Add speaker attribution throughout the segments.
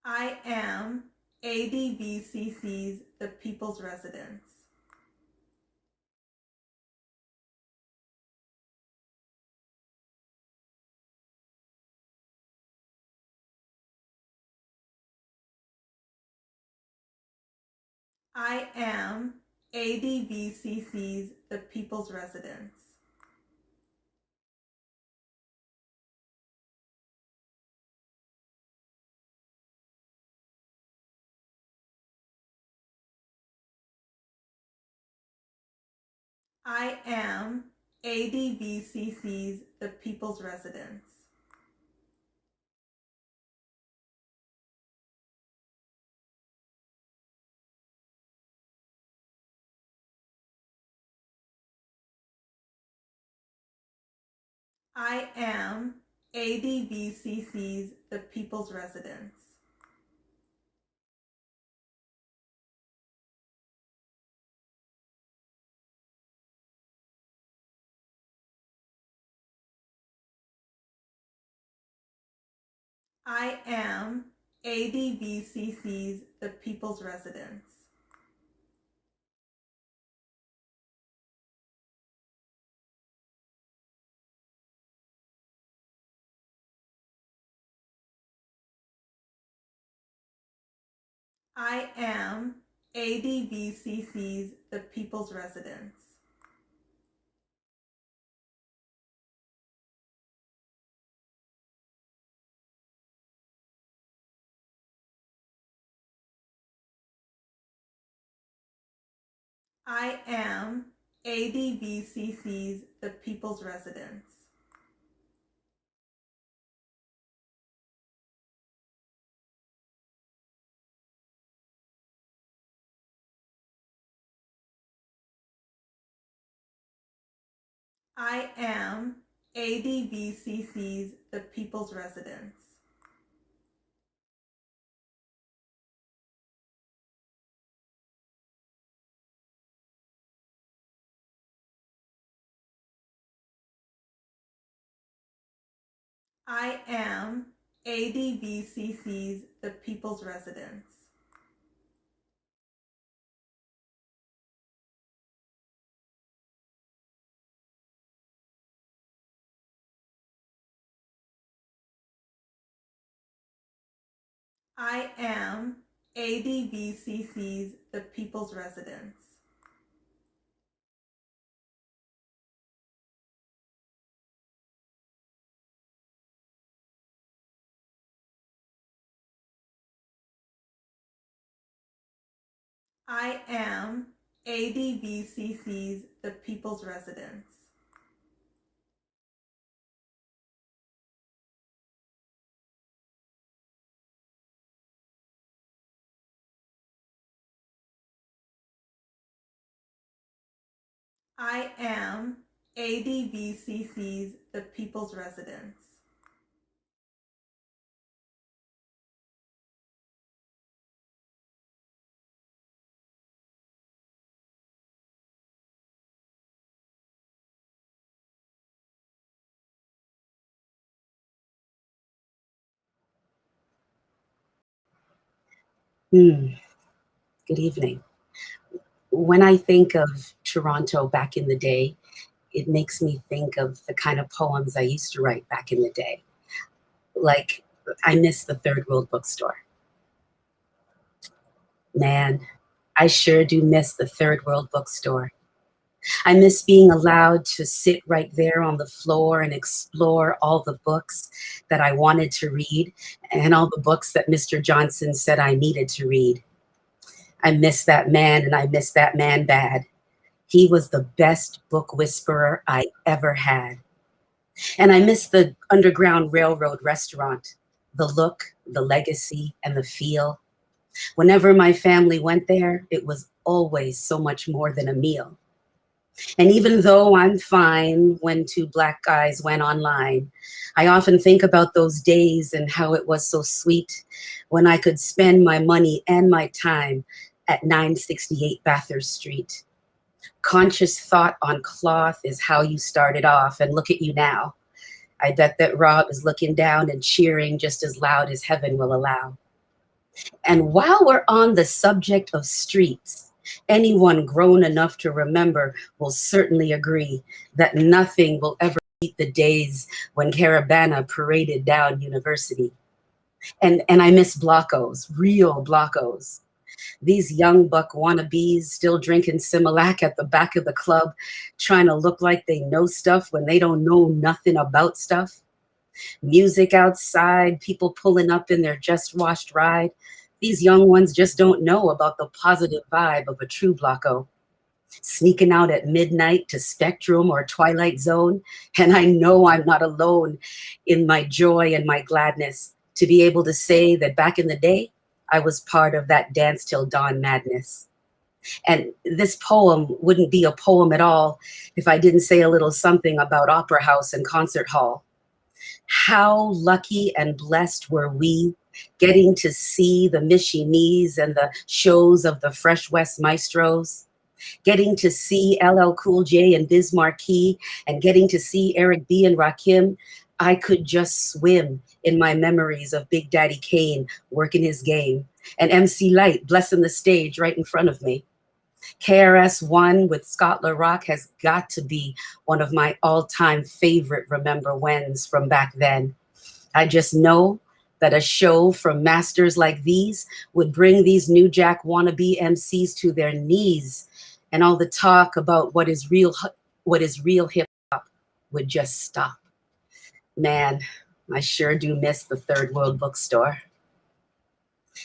Speaker 1: I am ADBCC's The People's Residence. I am ADBCC's The People's Residence. I am ADBCC's The People's Residence. I am ADBCC's The People's Residence. I am ADBCC's The People's Residence. I am ADBCC's The People's Residence. I am ADBCC's The People's Residence. I am ADBCC's The People's Residence. I am ADBCC's The People's Residence. I am ADBCC's The People's Residence. I am ADBCC's The People's Residence. I am ADBCC's The People's Residence.
Speaker 2: Good evening. When I think of Toronto back in the day, it makes me think of the kind of poems I used to write back in the day. Like, I miss the Third World Bookstore. Man, I sure do miss the Third World Bookstore. I miss being allowed to sit right there on the floor and explore all the books that I wanted to read and all the books that Mr. Johnson said I needed to read. I miss that man, and I miss that man bad. He was the best book whisperer I ever had. And I miss the Underground Railroad restaurant, the look, the legacy, and the feel. Whenever my family went there, it was always so much more than a meal. And even though I'm fine when two black guys went online, I often think about those days and how it was so sweet when I could spend my money and my time at 968 Bathurst Street. Conscious thought on cloth is how you started off, and look at you now. I bet that Rob is looking down and cheering just as loud as heaven will allow. And while we're on the subject of streets, anyone grown enough to remember will certainly agree that nothing will ever beat the days when Caravana paraded down University. And I miss blockos, real blockos. These young buck wannabes still drinking Similac at the back of the club, trying to look like they know stuff when they don't know nothing about stuff. Music outside, people pulling up in their just washed ride. These young ones just don't know about the positive vibe of a true blocko. Sneaking out at midnight to Spectrum or Twilight Zone. And I know I'm not alone in my joy and my gladness to be able to say that back in the day, I was part of that dance till dawn madness. And this poem wouldn't be a poem at all if I didn't say a little something about Opera House and Concert Hall. How lucky and blessed were we getting to see the Michinis and the shows of the Fresh West Maestros, getting to see LL Cool J and Biz Markie, and getting to see Eric B. and Rakim. I could just swim in my memories of Big Daddy Kane working his game, and MC Light blessing the stage right in front of me. KRS-One with Scott LaRock has got to be one of my all-time favorite remember whens from back then. I just know that a show from masters like these would bring these New Jack wannabe MCs to their knees, and all the talk about what is real hip hop would just stop. Man, I sure do miss the Third World Bookstore.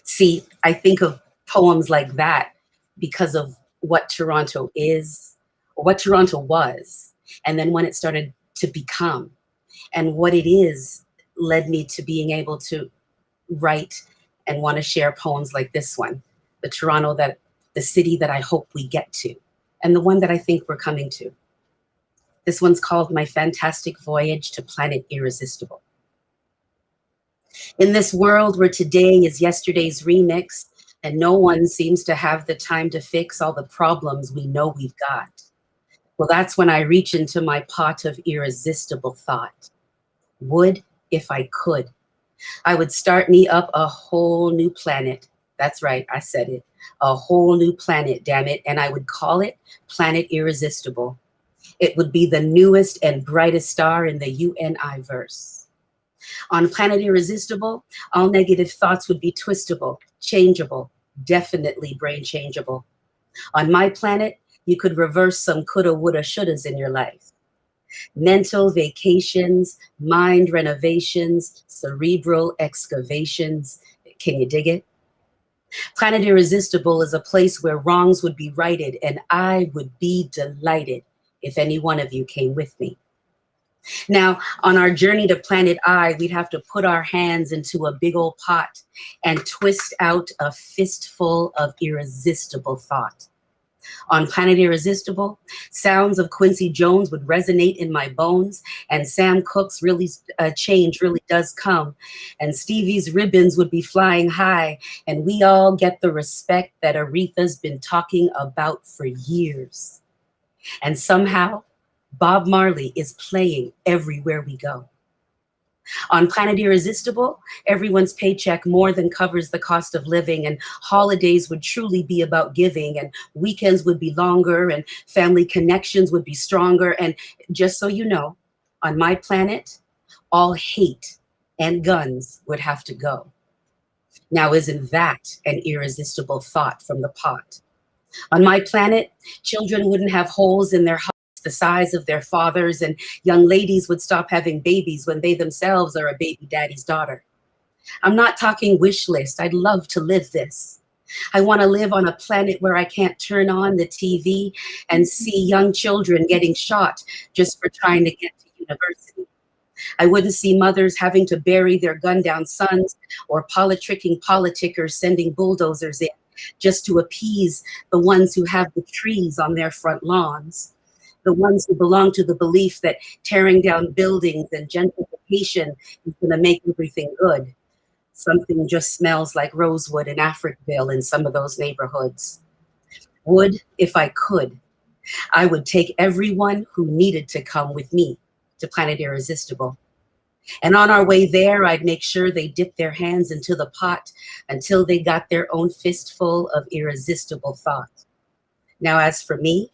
Speaker 2: See, I think of poems like that because of what Toronto is, or what Toronto was, and then when it started to become. And what it is led me to being able to write and want to share poems like this one, the city that I hope we get to, and the one that I think we're coming to. This one's called My Fantastic Voyage to Planet Irresistible. In this world where today is yesterday's remix, and no one seems to have the time to fix all the problems we know we've got, well, that's when I reach into my pot of irresistible thought. Would, if I could, I would start me up a whole new planet. That's right, I said it. A whole new planet, damn it. And I would call it Planet Irresistible. It would be the newest and brightest star in the UNI-verse. On Planet Irresistible, all negative thoughts would be twistable, changeable, definitely brain changeable. On my planet, you could reverse some coulda, woulda, shouldas in your life. Mental vacations, mind renovations, cerebral excavations. Can you dig it? Planet Irresistible is a place where wrongs would be righted, and I would be delighted if any one of you came with me. Now, on our journey to Planet I, we'd have to put our hands into a big old pot and twist out a fistful of irresistible thought. On Planet Irresistible, sounds of Quincy Jones would resonate in my bones, and Sam Cooke's change really does come, and Stevie's ribbons would be flying high, and we all get the respect that Aretha's been talking about for years. And somehow, Bob Marley is playing everywhere we go. On Planet Irresistible, everyone's paycheck more than covers the cost of living, and holidays would truly be about giving, and weekends would be longer, and family connections would be stronger. And just so you know, on my planet, all hate and guns would have to go. Now, isn't that an irresistible thought from the pot? On my planet, children wouldn't have holes in their hearts the size of their fathers, and young ladies would stop having babies when they themselves are a baby daddy's daughter. I'm not talking wish list. I'd love to live this. I want to live on a planet where I can't turn on the TV and see young children getting shot just for trying to get to university. I wouldn't see mothers having to bury their gunned-down sons, or politicking politicians sending bulldozers in just to appease the ones who have the trees on their front lawns. The ones who belong to the belief that tearing down buildings and gentrification is going to make everything good. Something just smells like rosewood in Africville in some of those neighborhoods. Would, if I could, I would take everyone who needed to come with me to Planet Irresistible. And on our way there, I'd make sure they dipped their hands into the pot until they got their own fistful of irresistible thought. Now, as for me,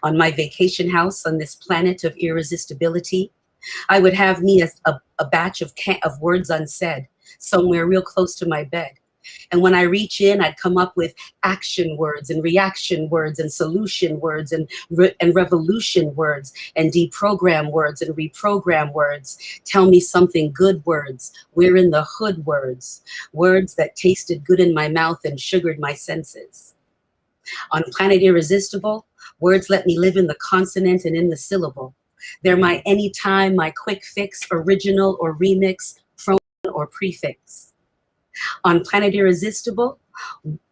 Speaker 2: on my vacation house on this planet of irresistibility, I would have me a batch of words unsaid somewhere real close to my bed. And when I reach in, I'd come up with action words and reaction words and solution words and revolution words and deprogram words and reprogram words. Tell me something good words. We're in the hood words. Words that tasted good in my mouth and sugared my senses. On Planet Irresistible, words let me live in the consonant and in the syllable. They're my anytime, my quick fix, original or remix, pronoun or prefix. On Planet Irresistible,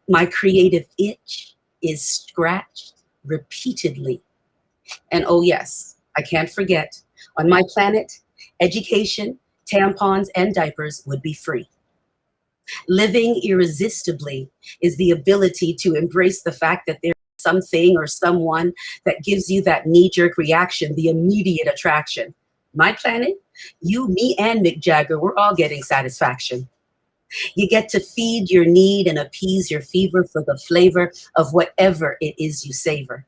Speaker 2: my creative itch is scratched repeatedly. And oh yes, I can't forget, on my planet, education, tampons, and diapers would be free. Living irresistibly is the ability to embrace the fact that there's something or someone that gives you that knee-jerk reaction, the immediate attraction. My planet, you, me, and Mick Jagger, we're all getting satisfaction. You get to feed your need and appease your fever for the flavor of whatever it is you savor.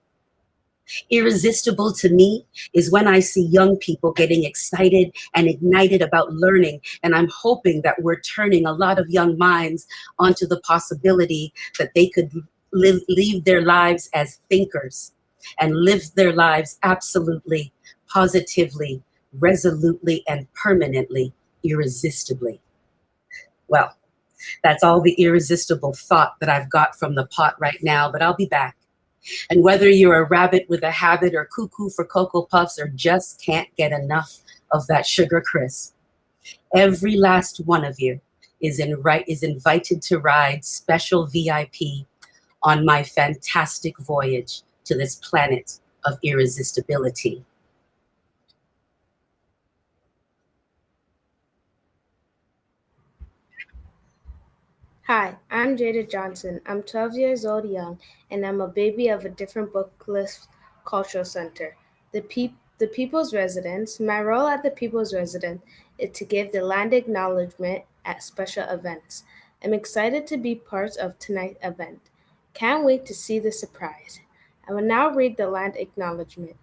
Speaker 2: Irresistible to me is when I see young people getting excited and ignited about learning, and I'm hoping that we're turning a lot of young minds onto the possibility that they could leave their lives as thinkers and live their lives absolutely, positively, resolutely, and permanently, irresistibly. Well, that's all the irresistible thought that I've got from the pot right now, but I'll be back. And whether you're a rabbit with a habit or cuckoo for Cocoa Puffs or just can't get enough of that sugar crisp, every last one of you is invited to ride special VIP on my fantastic voyage to this planet of irresistibility.
Speaker 3: Hi, I'm Jada Johnson. I'm 12 years old young, and I'm a baby of a different bookless cultural center. The People's Residence. My role at the People's Residence is to give the land acknowledgement at special events. I'm excited to be part of tonight's event. Can't wait to see the surprise. I will now read the land acknowledgement.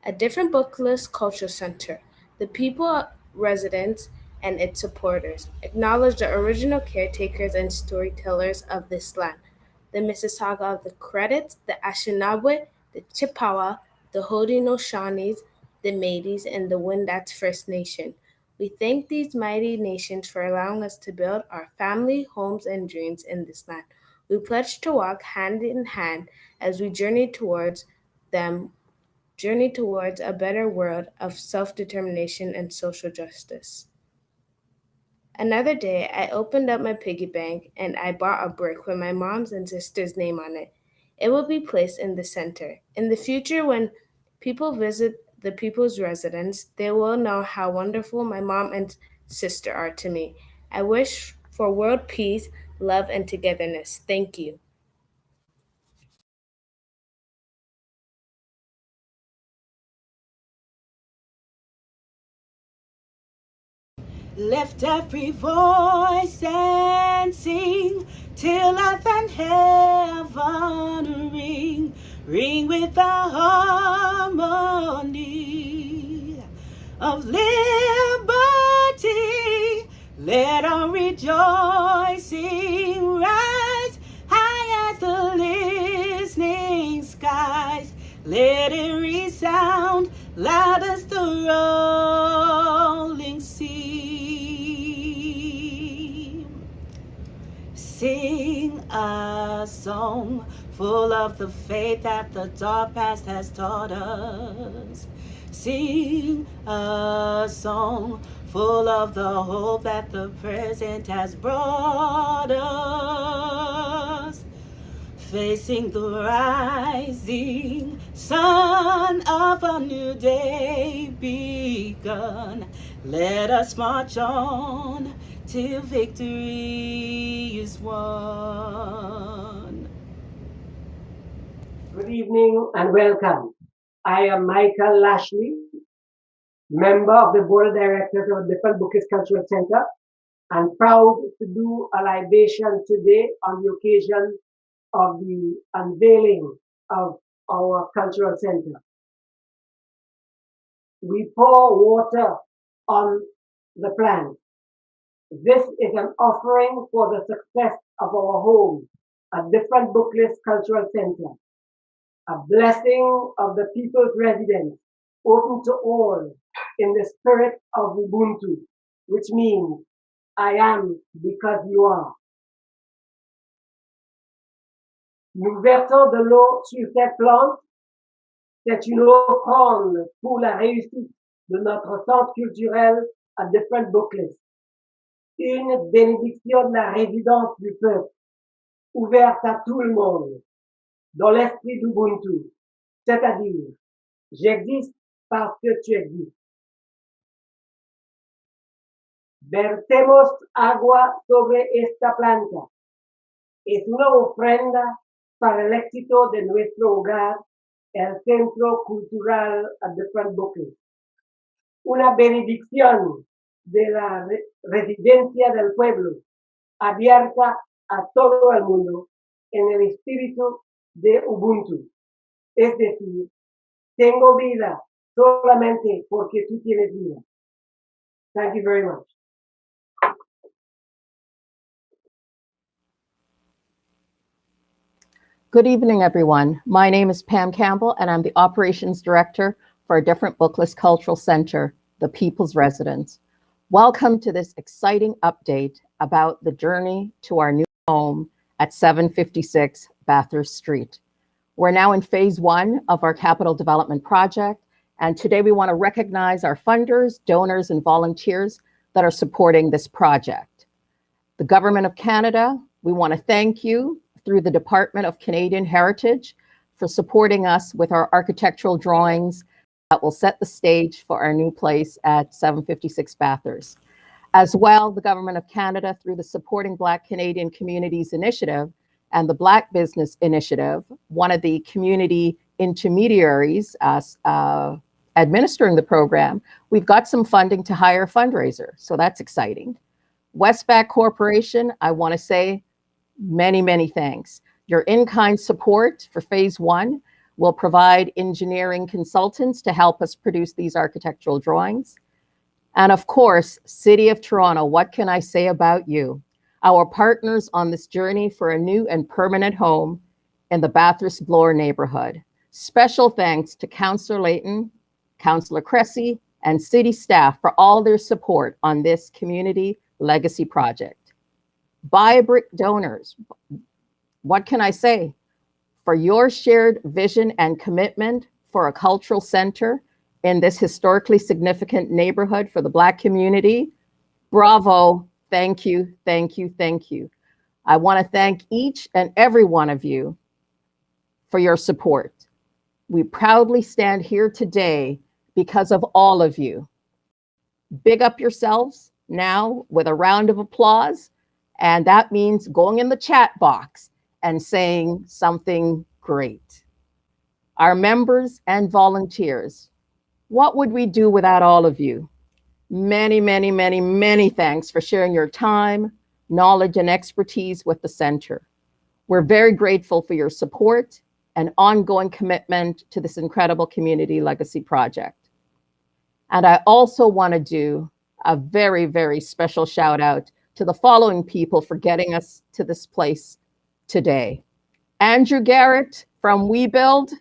Speaker 3: A different bookless culture center. The people, residents, and its supporters acknowledge the original caretakers and storytellers of this land, the Mississauga of the Credits, the Anishinaabe, the Chippewa, the Haudenosaunee, the Métis, and the Wendat First Nation. We thank these mighty nations for allowing us to build our family, homes, and dreams in this land. We pledge to walk hand in hand as we journey towards a better world of self-determination and social justice. Another day, I opened up my piggy bank and I bought a brick with my mom's and sister's name on it. It will be placed in the center. In the future, when people visit the People's Residence, they will know how wonderful my mom and sister are to me. I wish for world peace, love, and togetherness. Thank you.
Speaker 4: Lift every voice and sing till earth and heaven ring, ring with the harmony of liberty. Let our rejoicing rise high as the listening skies. Let it resound loud as the rolling sea. Sing a song full of the faith that the dark past has taught us. Sing a song full of the hope that the present has brought us. Facing the rising sun of a new day begun, let us march on till victory is won.
Speaker 5: Good evening and welcome. I am Michael Lashley, member of the board of directors of the Different Booklist Cultural Center, and proud to do a libation today on the occasion of the unveiling of our cultural center. We pour water on the plant. This is an offering for the success of our home, a Different Booklist Cultural Center, a blessing of the people's residence, open to all in the spirit of Ubuntu, which means I am because you are. Nous versons de l'eau sur cette plante. C'est une offrande pour la réussite de notre centre culturel à Different Booklist. Une bénédiction de la résidence du peuple, ouverte à tout le monde, dans l'esprit d'Ubuntu, c'est-à-dire, j'existe parce que tu existes. Vertemos agua sobre esta planta. Es una ofrenda para el éxito de nuestro hogar, el Centro Cultural a Different Booklist. Una benedicción de la residencia del pueblo, abierta a todo el mundo en el espíritu de Ubuntu. Es decir, tengo vida solamente porque tú tienes vida. Thank you very much.
Speaker 6: Good evening, everyone. My name is Pam Campbell, and I'm the Operations Director for a Different Booklist Cultural Center, the People's Residence. Welcome to this exciting update about the journey to our new home at 756 Bathurst Street. We're now in phase 1 of our capital development project, and today we want to recognize our funders, donors, and volunteers that are supporting this project. The Government of Canada, we want to thank you through the Department of Canadian Heritage for supporting us with our architectural drawings that will set the stage for our new place at 756 Bathurst. As well, the Government of Canada, through the Supporting Black Canadian Communities Initiative and the Black Business Initiative, one of the community intermediaries administering the program, we've got some funding to hire a fundraiser, so that's exciting. Westback Corporation, I want to say many, many thanks. Your in-kind support for phase 1 will provide engineering consultants to help us produce these architectural drawings. And of course, City of Toronto, what can I say about you? Our partners on this journey for a new and permanent home in the Bathurst Bloor neighborhood. Special thanks to Councillor Layton, Councillor Cressy, and city staff for all their support on this community legacy project. Buy Brick donors, what can I say? For your shared vision and commitment for a cultural center in this historically significant neighborhood for the Black community, bravo, thank you, thank you, thank you. I want to thank each and every one of you for your support. We proudly stand here today because of all of you. Big up yourselves now with a round of applause. And that means going in the chat box and saying something great. Our members and volunteers, what would we do without all of you? Many, many, many, many thanks for sharing your time, knowledge, and expertise with the center. We're very grateful for your support and ongoing commitment to this incredible community legacy project. And I also want to do a very, very special shout out to the following people for getting us to this place today. Andrew Garrett from WeBuild,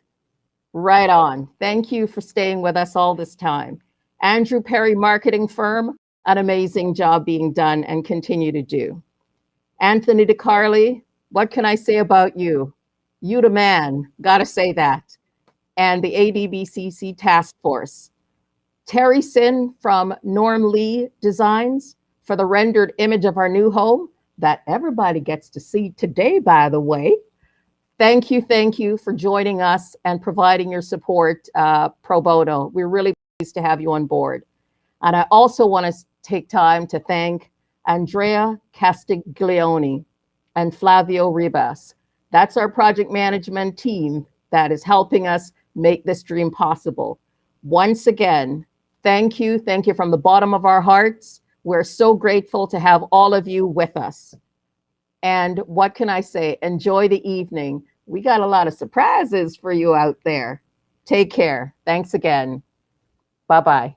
Speaker 6: right on. Thank you for staying with us all this time. Andrew Perry Marketing Firm, an amazing job being done and continue to do. Anthony DeCarli, what can I say about you? You the man, gotta say that. And the ADBCC Task Force. Terry Sin from Norm Lee Designs, for the rendered image of our new home that everybody gets to see today, by the way. Thank you for joining us and providing your support pro bono. We're really pleased to have you on board. And I also want to take time to thank Andrea Castiglione and Flavio Ribas. That's our project management team that is helping us make this dream possible. Once again, Thank you. Thank you from the bottom of our hearts. We're so grateful to have all of you with us. And what can I say? Enjoy the evening. We got a lot of surprises for you out there. Take care. Thanks again. Bye-bye.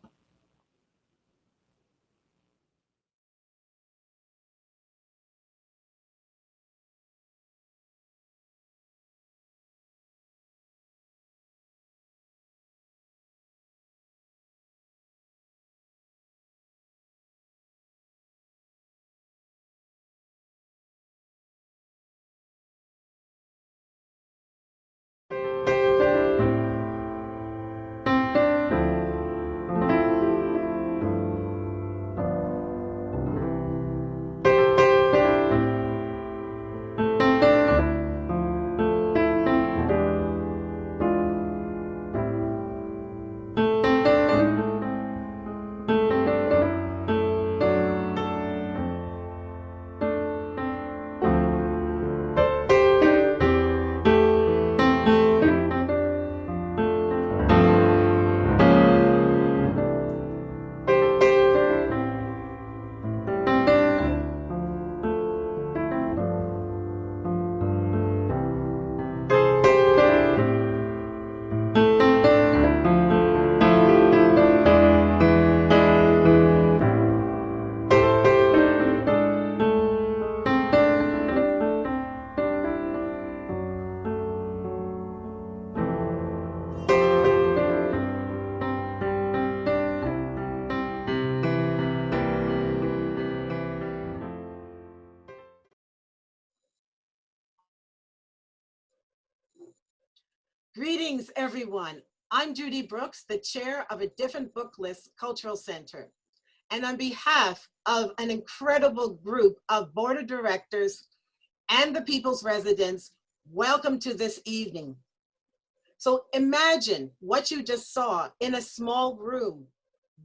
Speaker 7: Greetings, everyone. I'm Judy Brooks, the chair of A Different Book List Cultural Center. And on behalf of an incredible group of board of directors and the People's Residents, welcome to this evening. So imagine what you just saw in a small room,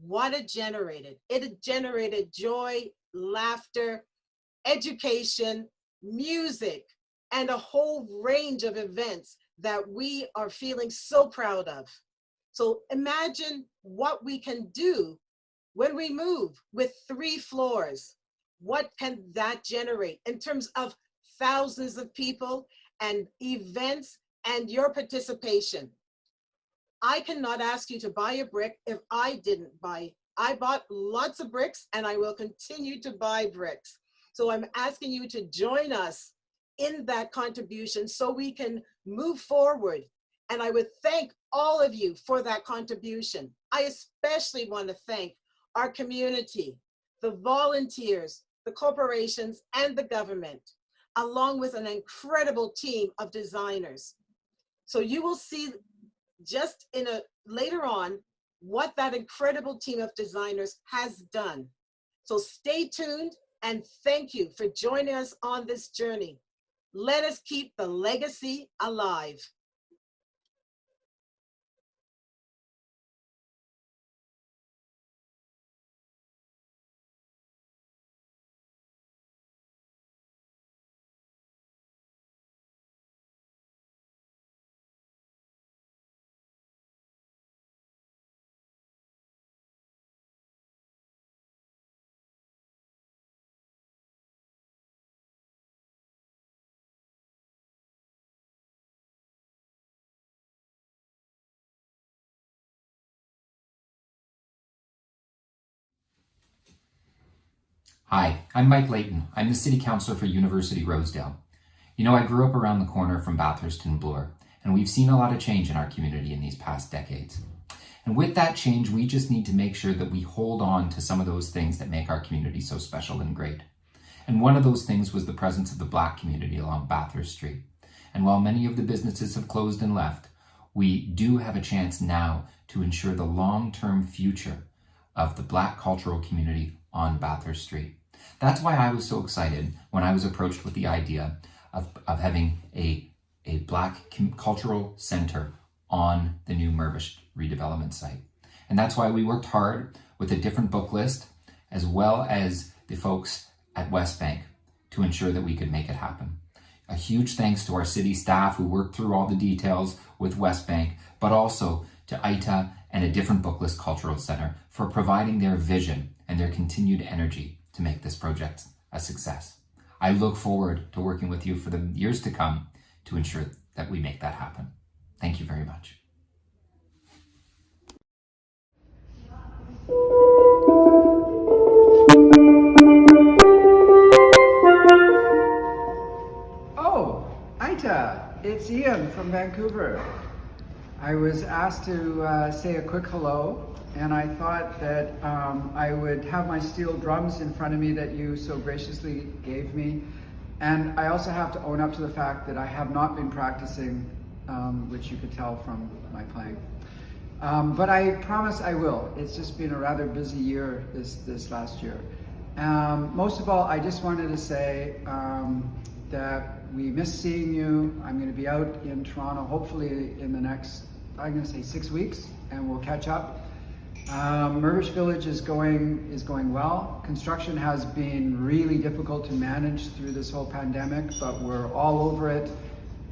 Speaker 7: what it generated. It generated joy, laughter, education, music, and a whole range of events that we are feeling so proud of. So imagine what we can do when we move with 3 floors. What can that generate in terms of thousands of people and events and your participation? I cannot ask you to buy a brick if I didn't buy. I bought lots of bricks and I will continue to buy bricks. So I'm asking you to join us in that contribution so we can move forward. And I would thank all of you for that contribution. I especially want to thank our community, the volunteers, the corporations, and the government, along with an incredible team of designers. So you will see just later on what that incredible team of designers has done. So stay tuned and thank you for joining us on this journey. Let us keep the legacy alive.
Speaker 8: Hi, I'm Mike Layton. I'm the City Councillor for University Rosedale. You know, I grew up around the corner from Bathurst and Bloor, and we've seen a lot of change in our community in these past decades. And with that change, we just need to make sure that we hold on to some of those things that make our community so special and great. And one of those things was the presence of the Black community along Bathurst Street. And while many of the businesses have closed and left, we do have a chance now to ensure the long-term future of the Black cultural community on Bathurst Street. That's why I was so excited when I was approached with the idea of having a Black cultural center on the new Mirvish redevelopment site. And that's why we worked hard with A Different Book List, as well as the folks at West Bank, to ensure that we could make it happen. A huge thanks to our city staff who worked through all the details with West Bank, but also to ITA and A Different Book List Cultural Center for providing their vision and their continued energy to make this project a success. I look forward to working with you for the years to come to ensure that we make that happen. Thank you very much.
Speaker 9: Oh, Aita, it's Ian from Vancouver. I was asked to say a quick hello, and I thought that I would have my steel drums in front of me that you so graciously gave me. And I also have to own up to the fact that I have not been practicing, which you could tell from my playing. But I promise I will. It's just been a rather busy year this last year. Most of all, I just wanted to say that we miss seeing you. I'm going to be out in Toronto, hopefully in the next, I'm going to say 6 weeks, and we'll catch up. Mirvish Village is going well. Construction has been really difficult to manage through this whole pandemic, but we're all over it,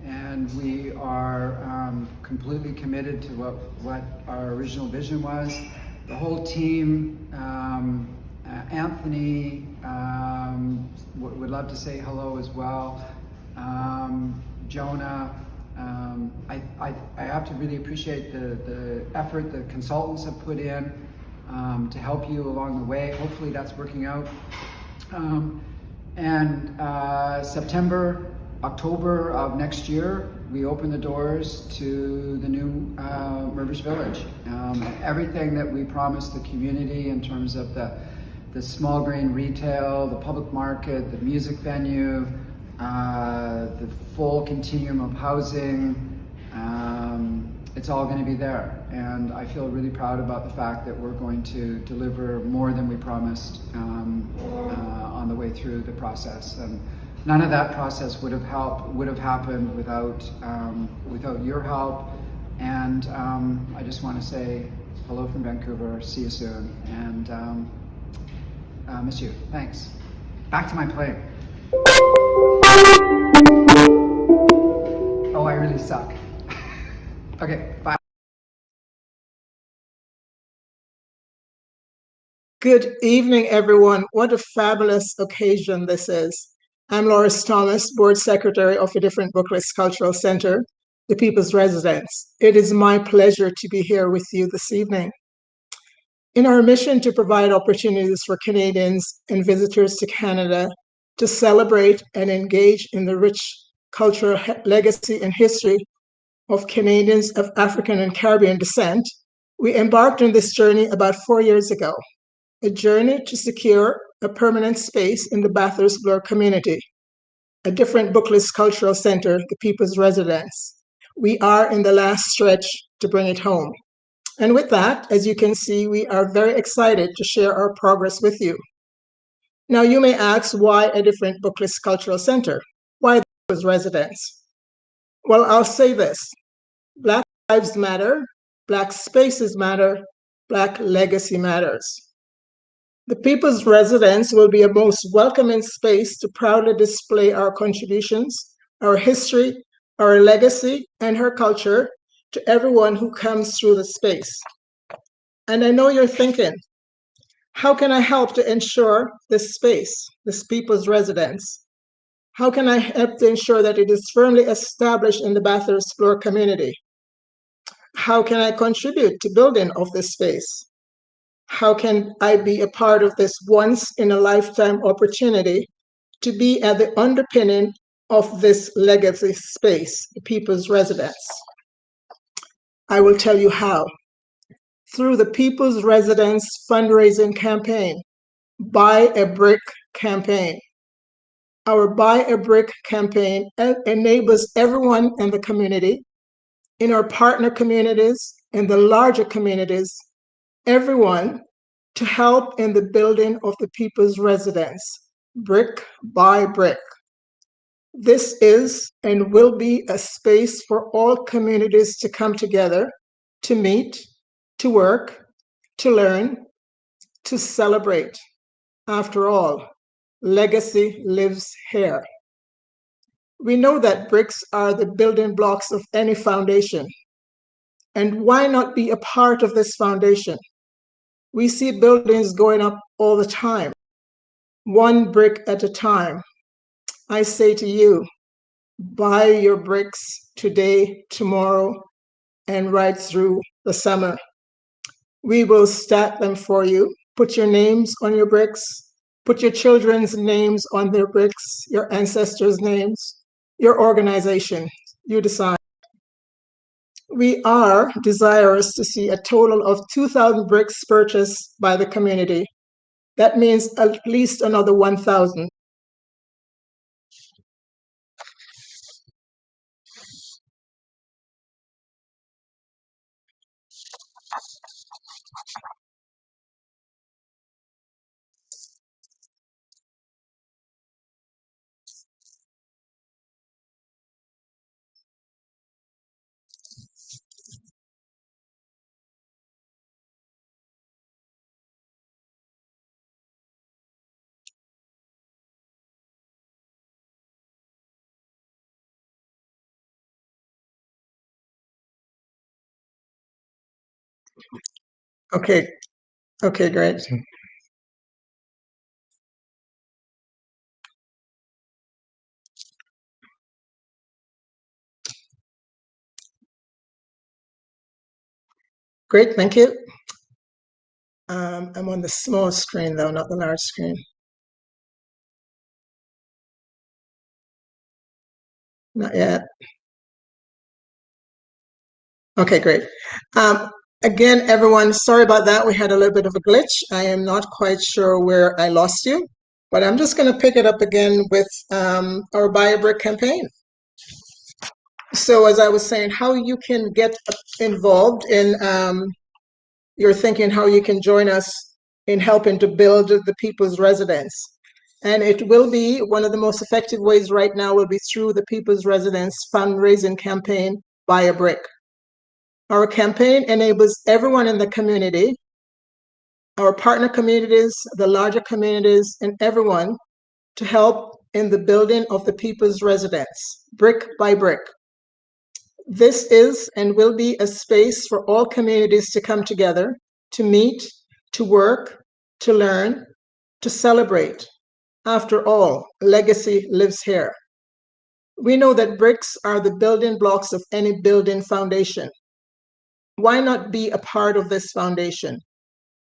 Speaker 9: and we are completely committed to what our original vision was. The whole team, Anthony would love to say hello as well. Jonah, I have to really appreciate the effort the consultants have put in to help you along the way. Hopefully that's working out. September, October of next year, we open the doors to the new Mirvish Village. Everything that we promised the community in terms of the small grain retail, the public market, the music venue, the full continuum of housing, it's all going to be there. And I feel really proud about the fact that we're going to deliver more than we promised on the way through the process. And none of that process would have happened without your help. And I just want to say hello from Vancouver, see you soon, and miss you. Thanks. Back to my playing. Oh, I really suck. Okay, bye.
Speaker 10: Good evening, everyone. What a fabulous occasion this is. I'm Loris Thomas, Board Secretary of A Different Book List Cultural Center, the People's Residence. It is my pleasure to be here with you this evening. In our mission to provide opportunities for Canadians and visitors to Canada to celebrate and engage in the rich cultural legacy and history of Canadians of African and Caribbean descent, we embarked on this journey about 4 years ago, a journey to secure a permanent space in the Bathurst Bloor community, A Different Book List Cultural Center, the People's Residence. We are in the last stretch to bring it home. And with that, as you can see, we are very excited to share our progress with you. Now, you may ask, why A Different Book List Cultural Center? Why the People's Residence? Well, I'll say this. Black lives matter, Black spaces matter, Black legacy matters. The People's Residence will be a most welcoming space to proudly display our contributions, our history, our legacy, and our culture to everyone who comes through the space. And I know you're thinking, how can I help to ensure this space, this People's Residence? How can I help to ensure that it is firmly established in the Bathurst Bloor community? How can I contribute to building of this space? How can I be a part of this once-in-a-lifetime opportunity to be at the underpinning of this legacy space, the People's Residence? I will tell you how. Through the People's Residence fundraising campaign, Buy a Brick campaign. Our Buy a Brick campaign enables everyone in the community, in our partner communities, in the larger communities, everyone to help in the building of the People's Residence, brick by brick. This is and will be a space for all communities to come together, to meet, to work, to learn, to celebrate. After all, legacy lives here. We know that bricks are the building blocks of any foundation. And why not be a part of this foundation? We see buildings going up all the time, one brick at a time. I say to you, buy your bricks today, tomorrow, and right through the summer. We will stack them for you. Put your names on your bricks. Put your children's names on their bricks, your ancestors' names, your organization. You decide. We are desirous to see a total of 2,000 bricks purchased by the community. That means at least another 1,000. Okay, great. Great, thank you. I'm on the small screen though, not the large screen. Not yet. Okay, great. Again, everyone, sorry about that. We had a little bit of a glitch. I am not quite sure where I lost you, but I'm just going to pick it up again with our Buy a Brick campaign. So as I was saying, how you can get involved in, you're thinking how you can join us in helping to build the People's Residence. And it will be one of the most effective ways right now will be through the People's Residence fundraising campaign, Buy a Brick. Our campaign enables everyone in the community, our partner communities, the larger communities, and everyone to help in the building of the People's Residence, brick by brick. This is and will be a space for all communities to come together, to meet, to work, to learn, to celebrate. After all, legacy lives here. We know that bricks are the building blocks of any building foundation. Why not be a part of this foundation?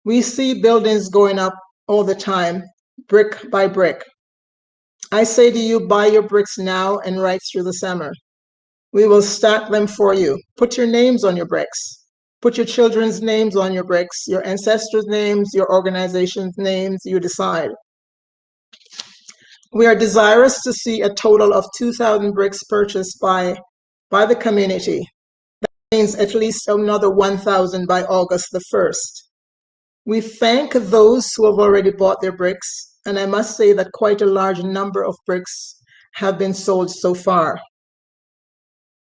Speaker 10: We see buildings going up all the time, brick by brick. I say to you, buy your bricks now and right through the summer. We will stack them for you. Put your names on your bricks. Put your children's names on your bricks, your ancestors' names, your organization's names, you decide. We are desirous to see a total of 2,000 bricks purchased by the community. That means at least another 1,000 by August the 1st. We thank those who have already bought their bricks, and I must say that quite a large number of bricks have been sold so far.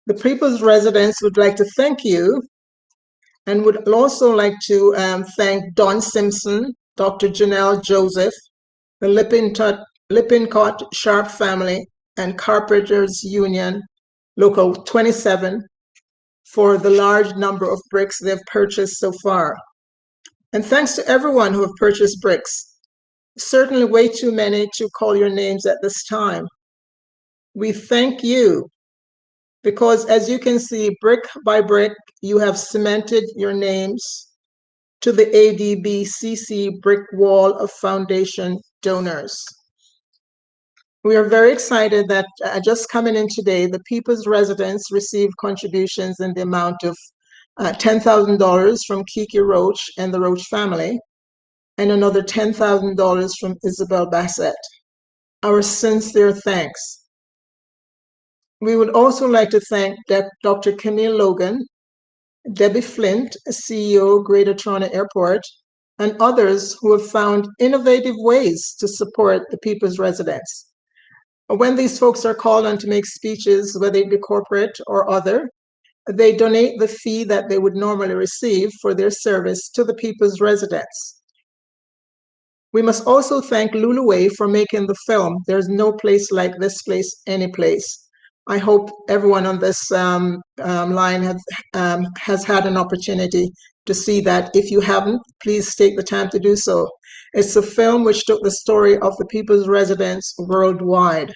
Speaker 10: The People's Residence would like to thank you and would also like to thank Don Simpson, Dr. Janelle Joseph, the Lippincott Sharp family, and Carpenters Union Local 27 for the large number of bricks they've purchased so far. And thanks to everyone who have purchased bricks. Certainly way too many to call your names at this time. We thank you because as you can see, brick by brick, you have cemented your names to the ADBCC brick wall of foundation donors. We are very excited that just coming in today, the People's Residence received contributions in the amount of $10,000 from Kiki Roach and the Roach family, and another $10,000 from Isabel Bassett. Our sincere thanks. We would also like to thank Dr. Camille Logan, Debbie Flint, CEO, Greater Toronto Airport, and others who have found innovative ways to support the People's Residence. When these folks are called on to make speeches, whether it be corporate or other, they donate the fee that they would normally receive for their service to the People's Residence. We must also thank Lulu Way for making the film, There's No Place Like This Place, Any Place, I hope everyone on this line has had an opportunity to see that. If you haven't, please take the time to do so. It's a film which took the story of the people's residents worldwide.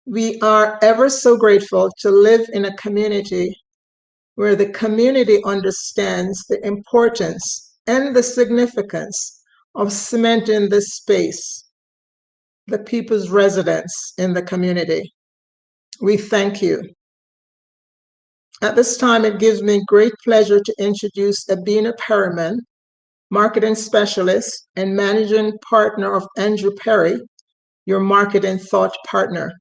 Speaker 10: We are ever so grateful to live in a community where the community understands the importance and the significance of cementing this space, the people's residence in the community. We thank you. At this time, it gives me great pleasure to introduce Abina Perriman, Marketing Specialist and Managing Partner of Andrew Perry, your Marketing Thought Partner.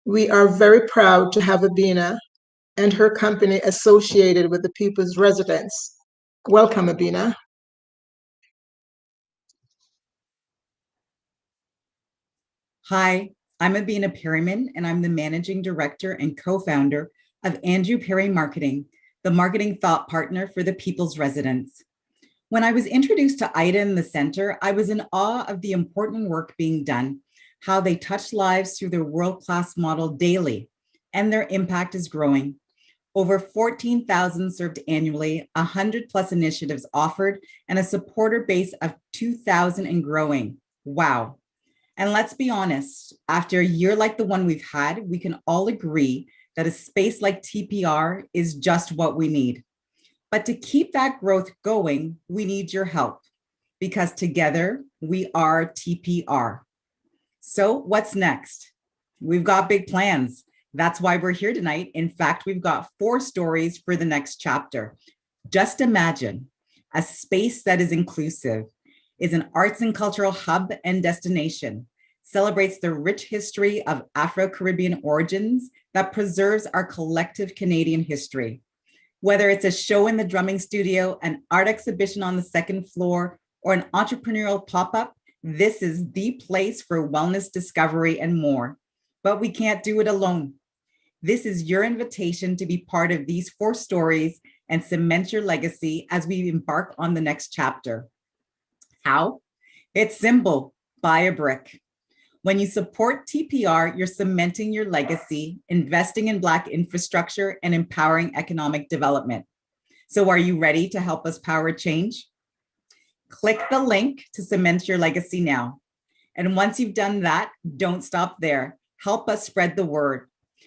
Speaker 10: We are very proud to have Abina and her company associated with the People's Residence. Welcome, Abina.
Speaker 11: Hi, I'm Abina Perryman, and I'm the Managing Director and co-founder of Andrew Perry Marketing, the marketing thought partner for the People's Residence. When I was introduced to IDA in the center, I was in awe of the important work being done, how they touch lives through their world-class model daily, and their impact is growing. Over 14,000 served annually, 100 plus initiatives offered, and a supporter base of 2,000 and growing. Wow. And let's be honest, after a year like the one we've had, we can all agree that a space like TPR is just what we need. But to keep that growth going, we need your help because together we are TPR. So what's next? We've got big plans. That's why we're here tonight. In fact, we've got 4 stories for the next chapter. Just imagine a space that is inclusive, is an arts and cultural hub and destination, celebrates the rich history of Afro-Caribbean origins that preserves our collective Canadian history. Whether it's a show in the drumming studio, an art exhibition on the 2nd floor, or an entrepreneurial pop-up, this is the place for wellness discovery and more. But we can't do it alone. This is your invitation to be part of these 4 stories and cement your legacy as we embark on the next chapter. How? It's simple, buy a brick. When you support TPR, you're cementing your legacy, investing in Black infrastructure, and empowering economic development. So are you ready to help us power change? Click the link to cement your legacy now. And once you've done that, don't stop there. Help us spread the word.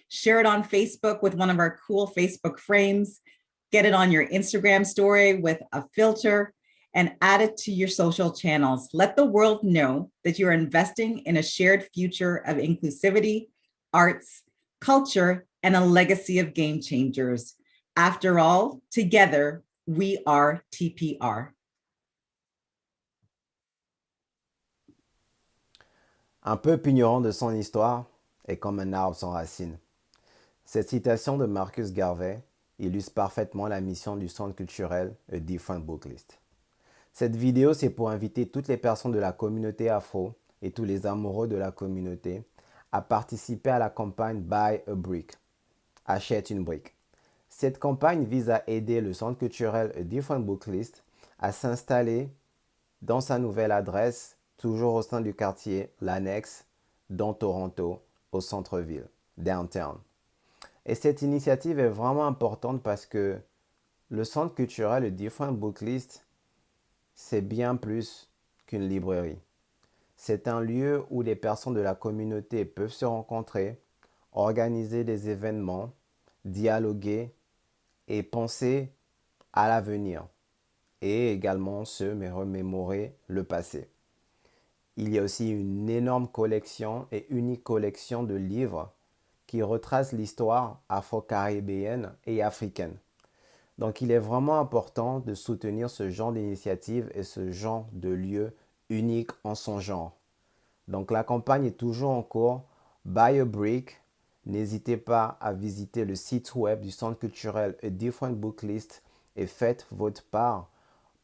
Speaker 11: Share it on Facebook with one of our cool Facebook frames. Get it on your Instagram story with a filter and add it to your social channels. Let the world know that you're investing in a shared future of inclusivity, arts, culture, and a legacy of game changers. After all, together, we are TPR.
Speaker 12: Un peuple ignorant de son histoire est comme un arbre sans racines. Cette citation de Marcus Garvey illustre parfaitement la mission du Centre culturel A Different Book List. Cette vidéo, c'est pour inviter toutes les personnes de la communauté afro et tous les amoureux de la communauté à participer à la campagne Buy a Brick, achète une brique. Cette campagne vise à aider le Centre culturel A Different Book List à s'installer dans sa nouvelle adresse, toujours au sein du quartier L'Annexe, dans Toronto, au centre-ville, downtown. Et cette initiative est vraiment importante parce que le Centre culturel A Different Book List, c'est bien plus qu'une librairie. C'est un lieu où les personnes de la communauté peuvent se rencontrer, organiser des événements, dialoguer et penser à l'avenir et également se remémorer le passé. Il y a aussi une énorme collection et unique collection de livres qui retracent l'histoire afro-caribéenne et africaine. Donc il est vraiment important de soutenir ce genre d'initiative et ce genre de lieu unique en son genre. Donc la campagne est toujours en cours. Buy a Brick. N'hésitez pas à visiter le site web du Centre culturel A Different Book List et faites votre part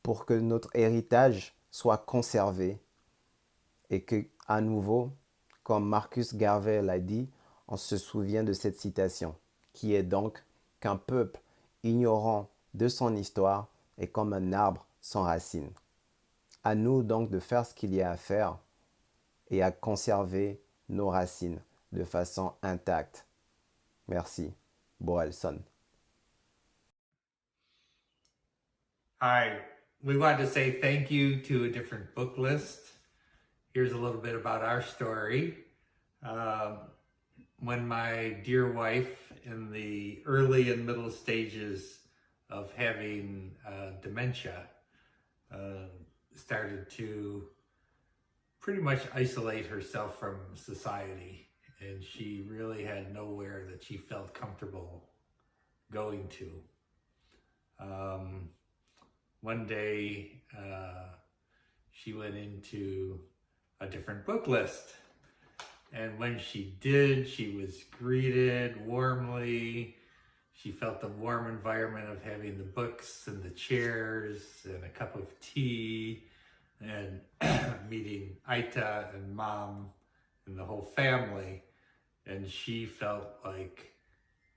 Speaker 12: pour que notre héritage soit conservé et que, à nouveau, comme Marcus Garvey l'a dit, on se souvient de cette citation, qui est donc qu'un peuple ignorant de son histoire est comme un arbre sans racines. À nous donc de faire ce qu'il y a à faire et à conserver nos racines, de façon intacte. Merci. Borelson.
Speaker 13: Hi, we wanted to say thank you to A Different Book List. Here's a little bit about our story. When my dear wife, in the early and middle stages of having dementia, started to pretty much isolate herself from society, and she really had nowhere that she felt comfortable going to. One day, she went into A Different Book List. And when she did, she was greeted warmly. She felt the warm environment of having the books and the chairs and a cup of tea and meeting Ita and Mom and the whole family. And she felt like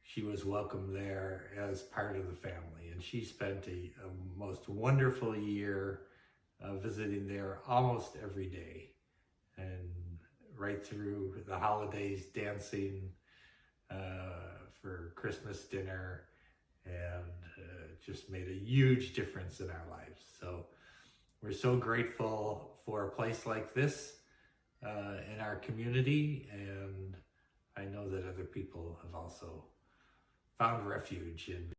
Speaker 13: she was welcome there as part of the family. And she spent a most wonderful year visiting there almost every day. And right through the holidays, dancing for Christmas dinner, and just made a huge difference in our lives. So we're so grateful for a place like this in our community, and I know that other people have also found refuge in.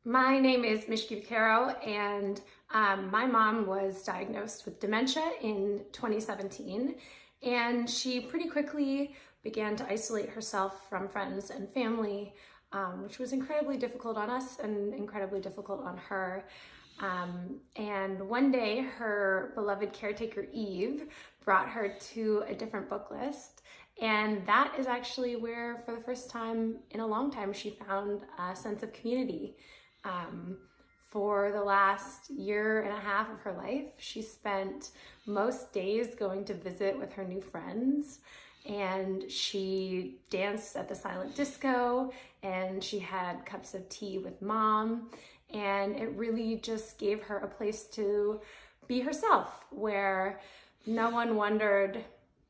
Speaker 14: My name is Mishki Vaquero, and my mom was diagnosed with dementia in 2017, and she pretty quickly began to isolate herself from friends and family, which was incredibly difficult on us and incredibly difficult on her. And one day, her beloved caretaker, Eve, brought her to A Different Book List. And that is actually where, for the first time in a long time, she found a sense of community. For the last year and a half of her life, she spent most days going to visit with her new friends, and she danced at the silent disco, and she had cups of tea with Mom, and it really just gave her a place to be herself, where no one wondered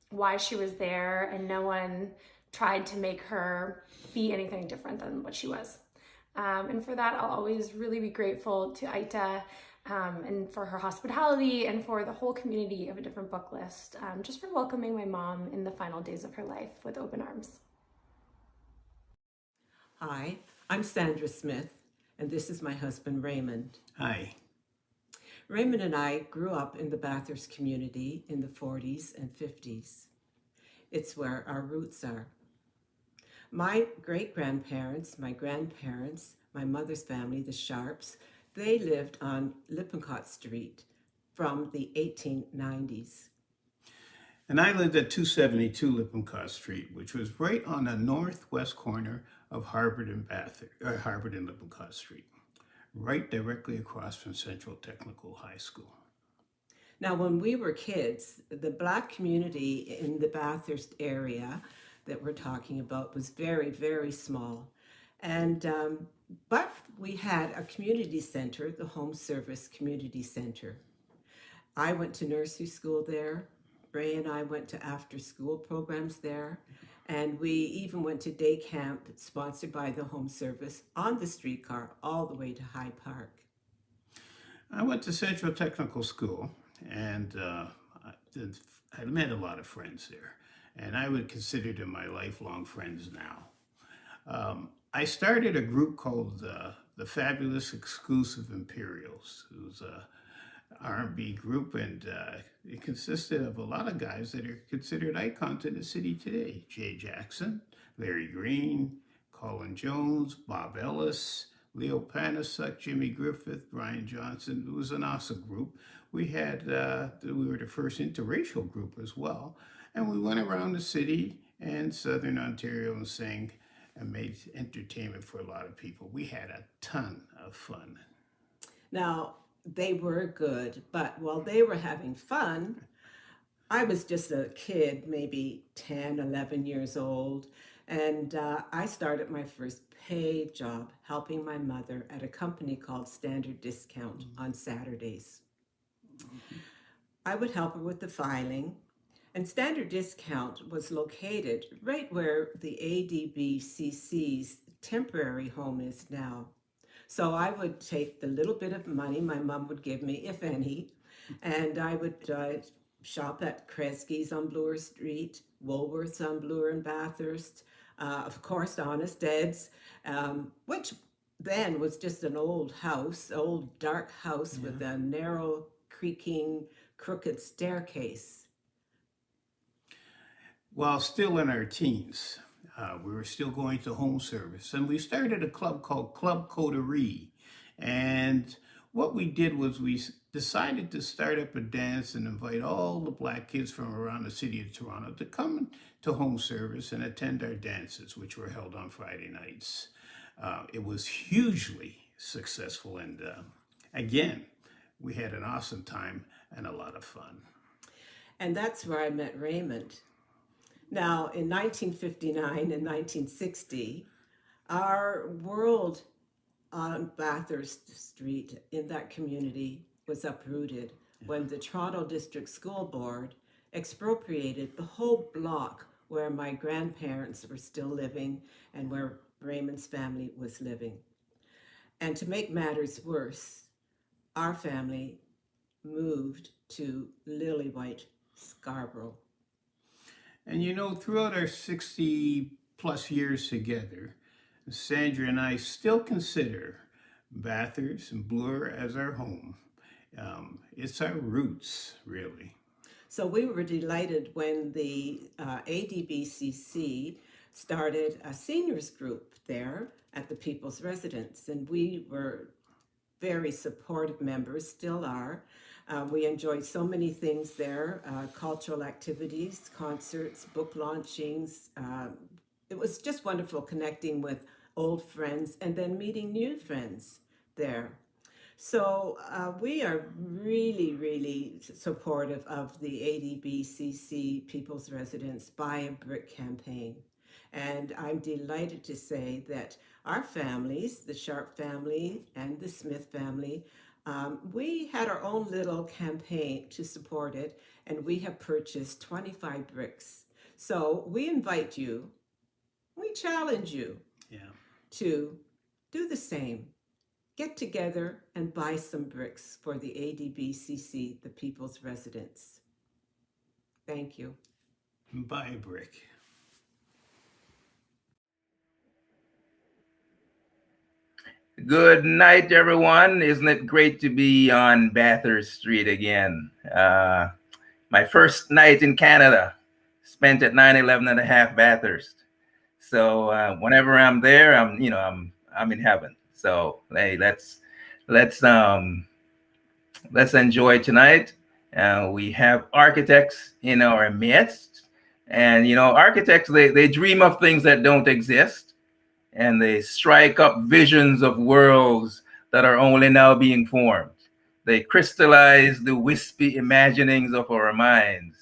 Speaker 14: why she was there, and no one tried to make her be anything different than what she was. And for that, I'll always really be grateful to Ita and for her hospitality, and for the whole community of A Different Book List, just for welcoming my mom in the final days of her life with open arms.
Speaker 15: Hi, I'm Sandra Smith, and this is my husband, Raymond.
Speaker 16: Hi.
Speaker 15: Raymond and I grew up in the Bathurst community in the 40s and 50s. It's where our roots are. My great-grandparents, my grandparents, my mother's family, the Sharps, they lived on Lippincott Street from the 1890s.
Speaker 16: And I lived at 272 Lippincott Street, which was right on the northwest corner of Harvard and Lippincott Street, right directly across from Central Technical High School.
Speaker 15: Now, when we were kids, the Black community in the Bathurst area that we're talking about was very, very small. And but we had a community center, the Home Service Community Center. I went to nursery school there. Ray and I went to after-school programs there. And we even went to day camp sponsored by the Home Service on the streetcar all the way to Hyde Park.
Speaker 16: I went to Central Technical School, and I met a lot of friends there. And I would consider them my lifelong friends now. I started a group called the Fabulous Exclusive Imperials. It was a R&B group, and it consisted of a lot of guys that are considered icons in the city today. Jay Jackson, Larry Green, Colin Jones, Bob Ellis, Leo Panasuk, Jimmy Griffith, Brian Johnson. It was an awesome group. We were the first interracial group as well. And we went around the city and Southern Ontario and sang and made entertainment for a lot of people. We had a ton of fun.
Speaker 15: Now, they were good, but while they were having fun, I was just a kid, maybe 10, 11 years old, and I started my first paid job helping my mother at a company called Standard Discount on Saturdays. I would help her with the filing, And Standard Discount was located right where the ADBCC's temporary home is now. So I would take the little bit of money my mom would give me, if any, and I would shop at Kresge's on Bloor Street, Woolworths on Bloor and Bathurst, of course, Honest Ed's, which then was just an old house, old dark house with a narrow, creaking, crooked staircase.
Speaker 16: While still in our teens, we were still going to home service, and we started a club called Club Coterie. And what we did was we decided to start up a dance and invite all the Black kids from around the city of Toronto to come to home service and attend our dances, which were held on Friday nights. It was hugely successful, and again, we had an awesome time and a lot of fun.
Speaker 15: And that's where I met Raymond. Now, in 1959 and 1960, our world on Bathurst Street in that community was uprooted when the Toronto District School Board expropriated the whole block where my grandparents were still living and where Raymond's family was living. And to make matters worse, our family moved to Lillywhite, Scarborough.
Speaker 16: And you know, throughout our 60 plus years together, Sandra and I still consider Bathurst and Bloor as our home. It's our roots, really.
Speaker 15: So we were delighted when the ADBCC started a seniors group there at the People's Residence, and we were very supportive members, still are. We enjoyed so many things there, cultural activities, concerts, book launchings. It was just wonderful connecting with old friends and then meeting new friends there. So we are really, really supportive of the ADBCC People's Residence Buy a Brick campaign. And I'm delighted to say that our families, the Sharp family and the Smith family, we had our own little campaign to support it, and we have purchased 25 bricks. So we invite you, we challenge you to do the same. Get together and buy some bricks for the ADBCC, the People's Residence. Thank you.
Speaker 16: Buy a brick.
Speaker 17: Good night, everyone. Isn't it great to be on Bathurst Street again? My first night in Canada, spent at 911 and a half Bathurst. So whenever I'm there, I'm in heaven. So hey, let's enjoy tonight. We have architects in our midst, and architects they dream of things that don't exist. And they strike up visions of worlds that are only now being formed. They crystallize the wispy imaginings of our minds,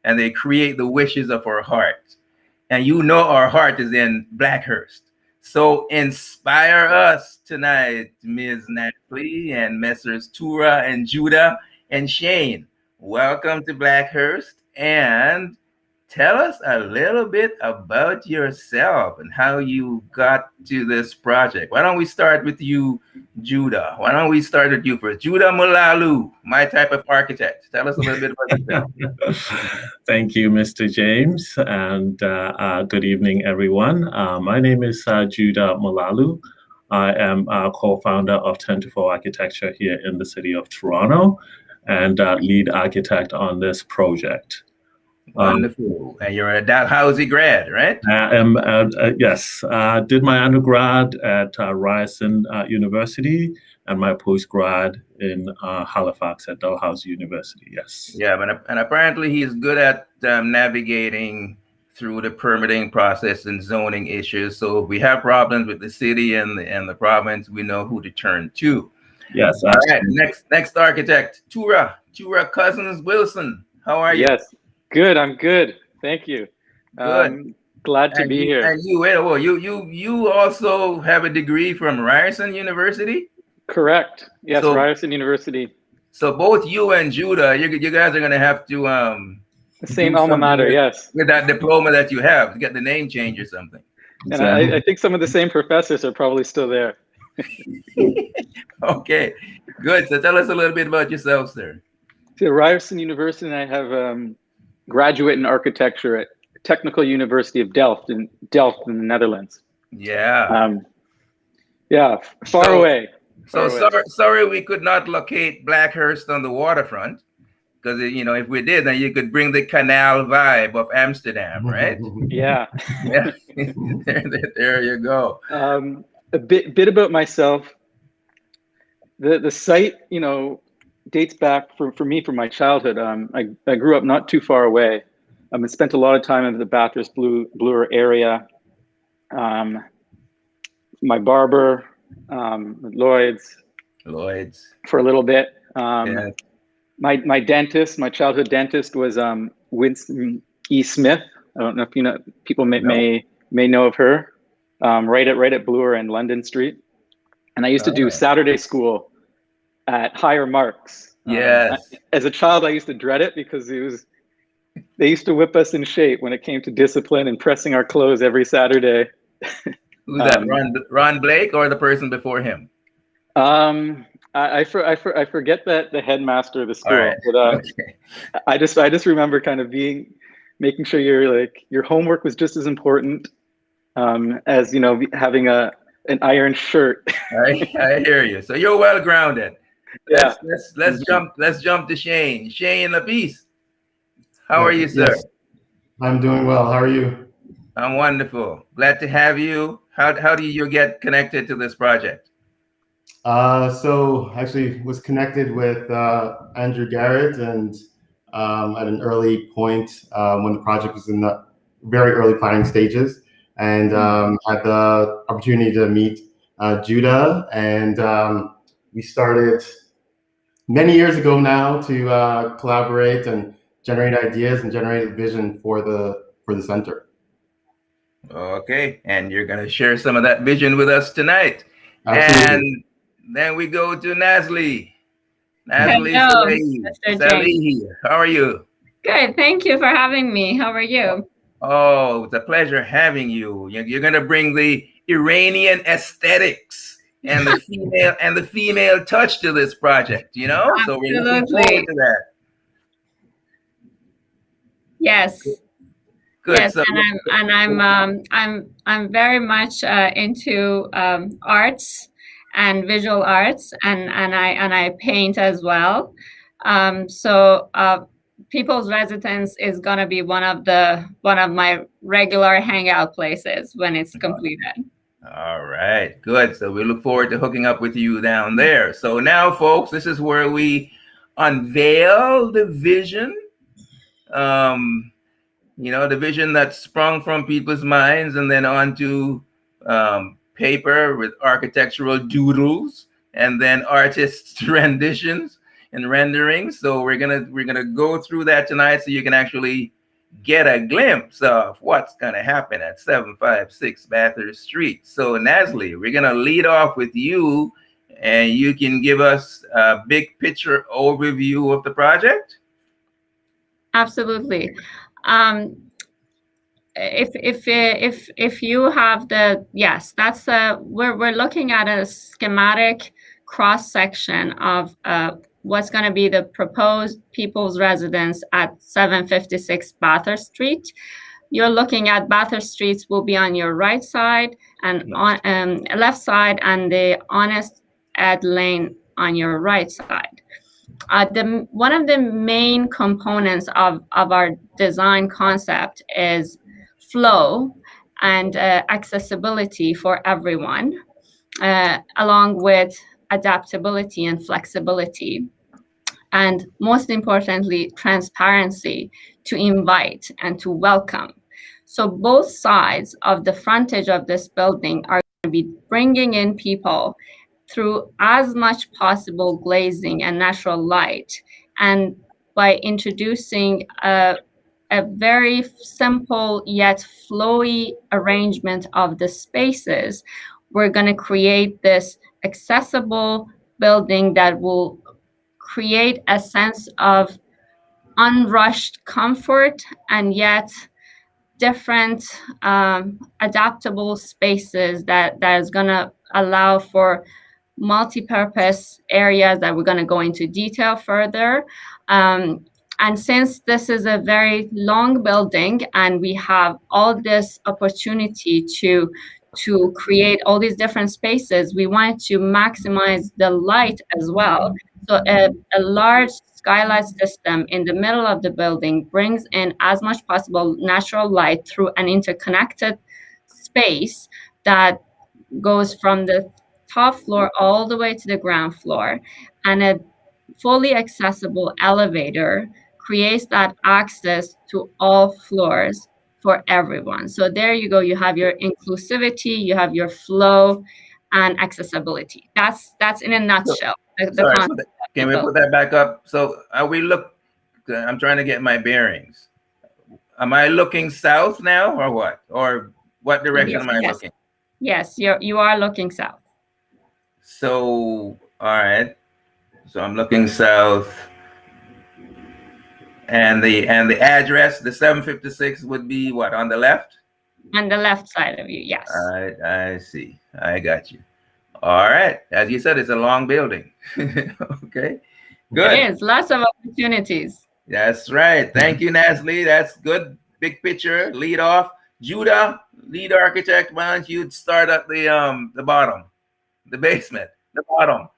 Speaker 17: and they create the wishes of our heart. And our heart is in Blackhurst. So inspire us tonight, Ms. Natalie and Messrs. Tura and Judah and Shane. Welcome to Blackhurst, and tell us a little bit about yourself and how you got to this project. Why don't we start with you, Judah? Why don't we start with you first? Judah Mulalu, my type of architect. Tell us a little bit about yourself.
Speaker 18: Thank you, Mr. James, and good evening, everyone. My name is Judah Mulalu. I am a co-founder of 10-4 Architecture here in the city of Toronto and lead architect on this project.
Speaker 17: Wonderful. And you're a Dalhousie grad, right?
Speaker 18: I am, yes. Did my undergrad at Ryerson University and my postgrad in Halifax at Dalhousie University, yes.
Speaker 17: Yeah, and apparently he's good at navigating through the permitting process and zoning issues. So if we have problems with the city and the province, we know who to turn to.
Speaker 18: Yes.
Speaker 17: All right, next architect, Tura Cousins Wilson. How are you?
Speaker 19: Yes. Good, I'm good. Thank you.
Speaker 17: Good.
Speaker 19: Glad to be here.
Speaker 17: And you also have a degree from Ryerson University?
Speaker 19: Correct. Yes, Ryerson University.
Speaker 17: So both you and Judah, you guys are gonna have to
Speaker 19: The same
Speaker 17: do
Speaker 19: alma
Speaker 17: something
Speaker 19: mater, yes.
Speaker 17: with that diploma that you have to get the name change or something.
Speaker 19: And I think some of the same professors are probably still there.
Speaker 17: Okay, good. So tell us a little bit about yourself, sir.
Speaker 19: So Ryerson University, and I have graduate in architecture at Technical University of Delft in the Netherlands.
Speaker 17: Yeah.
Speaker 19: Yeah, far away.
Speaker 17: So sorry we could not locate Blackhurst on the waterfront, because if we did, then you could bring the canal vibe of Amsterdam, right?
Speaker 19: Yeah.
Speaker 17: Yeah. there you go.
Speaker 19: A bit about myself. The site, dates back for me from my childhood. I grew up not too far away. I spent a lot of time in the Bathurst Bloor area. My barber, Lloyd's for a little bit.
Speaker 17: Yeah.
Speaker 19: My dentist, my childhood dentist was Winston E. Smith. I don't know if people may know of her. Right at Bloor and London Street. And I used to do Saturday school at Higher Marks.
Speaker 17: Yes.
Speaker 19: As a child, I used to dread it because they used to whip us in shape when it came to discipline and pressing our clothes every Saturday.
Speaker 17: Who's that? Ron Blake or the person before him?
Speaker 19: I forget that the headmaster of the school,
Speaker 17: right.
Speaker 19: but
Speaker 17: Okay.
Speaker 19: I just remember kind of making sure your homework was just as important as having an iron shirt.
Speaker 17: I hear you. So you're well grounded.
Speaker 19: Yeah.
Speaker 17: Let's jump to Shane. Shane LaPiece. How are you, sir?
Speaker 20: Yes. I'm doing well. How are you?
Speaker 17: I'm wonderful. Glad to have you. How do you get connected to this project?
Speaker 20: So actually was connected with Andrew Garrett, and at an early point when the project was in the very early planning stages, and had the opportunity to meet Judah, and we started many years ago now to collaborate and generate ideas and generate a vision for the center.
Speaker 17: Okay, and you're going to share some of that vision with us tonight.
Speaker 20: Absolutely.
Speaker 17: And then we go to Nasli. Nasli
Speaker 21: Hello, Mr.
Speaker 17: Salehi. How are you?
Speaker 21: Good, thank you for having me. How are you?
Speaker 17: Oh, it's a pleasure having you. You're going to bring the Iranian aesthetics and the female touch to this project, So we're looking forward to that.
Speaker 21: Yes.
Speaker 17: Good.
Speaker 21: Yes,
Speaker 17: So,
Speaker 21: I'm very much into arts and visual arts, and I paint as well. So People's Residence is gonna be one of my regular hangout places when it's completed.
Speaker 17: all right, good. So we look forward to hooking up with you down there. So now, folks, this is where we unveil the vision. The vision that sprung from people's minds and then onto paper with architectural doodles and then artists' renditions and renderings. So we're gonna go through that tonight so you can actually get a glimpse of what's gonna happen at 756 Bathurst Street. So Nasli, we're gonna lead off with you, and you can give us a big picture overview of the project.
Speaker 21: Absolutely. If you have that's we're looking at a schematic cross section of what's going to be the proposed People's Residence at 756 Bathurst Street. You're looking at Bathurst Streets will be on your right side and on left side, and the Honest Ed Lane on your right side. One of the main components of our design concept is flow and accessibility for everyone, along with adaptability and flexibility, and most importantly, transparency to invite and to welcome. So both sides of the frontage of this building are going to be bringing in people through as much possible glazing and natural light, and by introducing a very simple yet flowy arrangement of the spaces, we're going to create this accessible building that will create a sense of unrushed comfort, and yet different adaptable spaces that is going to allow for multi-purpose areas that we're going to go into detail further. And since this is a very long building and we have all this opportunity to create all these different spaces, we wanted to maximize the light as well. So a large skylight system in the middle of the building brings in as much possible natural light through an interconnected space that goes from the top floor all the way to the ground floor, and a fully accessible elevator creates that access to all floors for everyone. So there you go. You have your inclusivity, you have your flow and accessibility. That's in a nutshell.
Speaker 17: Sorry, so can we put that back up? So are we I'm trying to get my bearings. Am I looking south now or what? Or what direction am I looking?
Speaker 21: Yes, you are looking south.
Speaker 17: So, all right. So I'm looking south. And the address, the 756 would be what, on the left?
Speaker 21: On the left side of you, yes.
Speaker 17: All right, I see. I got you. All right. As you said, it's a long building. Okay. Good.
Speaker 21: It is. Lots of opportunities.
Speaker 17: That's right. Thank you, Nasli. That's good. Big picture. Lead off. Judah, lead architect. Why don't you start at the bottom, the basement, the bottom.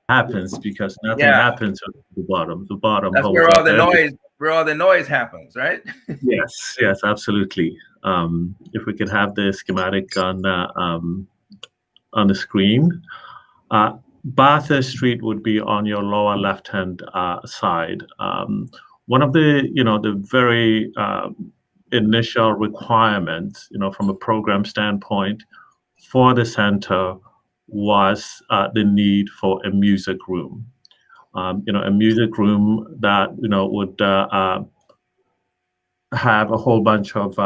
Speaker 18: Happens because nothing happens at the bottom. The bottom.
Speaker 17: That's where all the noise. Where all the noise happens, right?
Speaker 18: Yes, absolutely. If we could have the schematic on the screen, Bathurst Street would be on your lower left-hand side. One of the very initial requirements, from a program standpoint, for the center was the need for a music room. A music room that would have a whole bunch of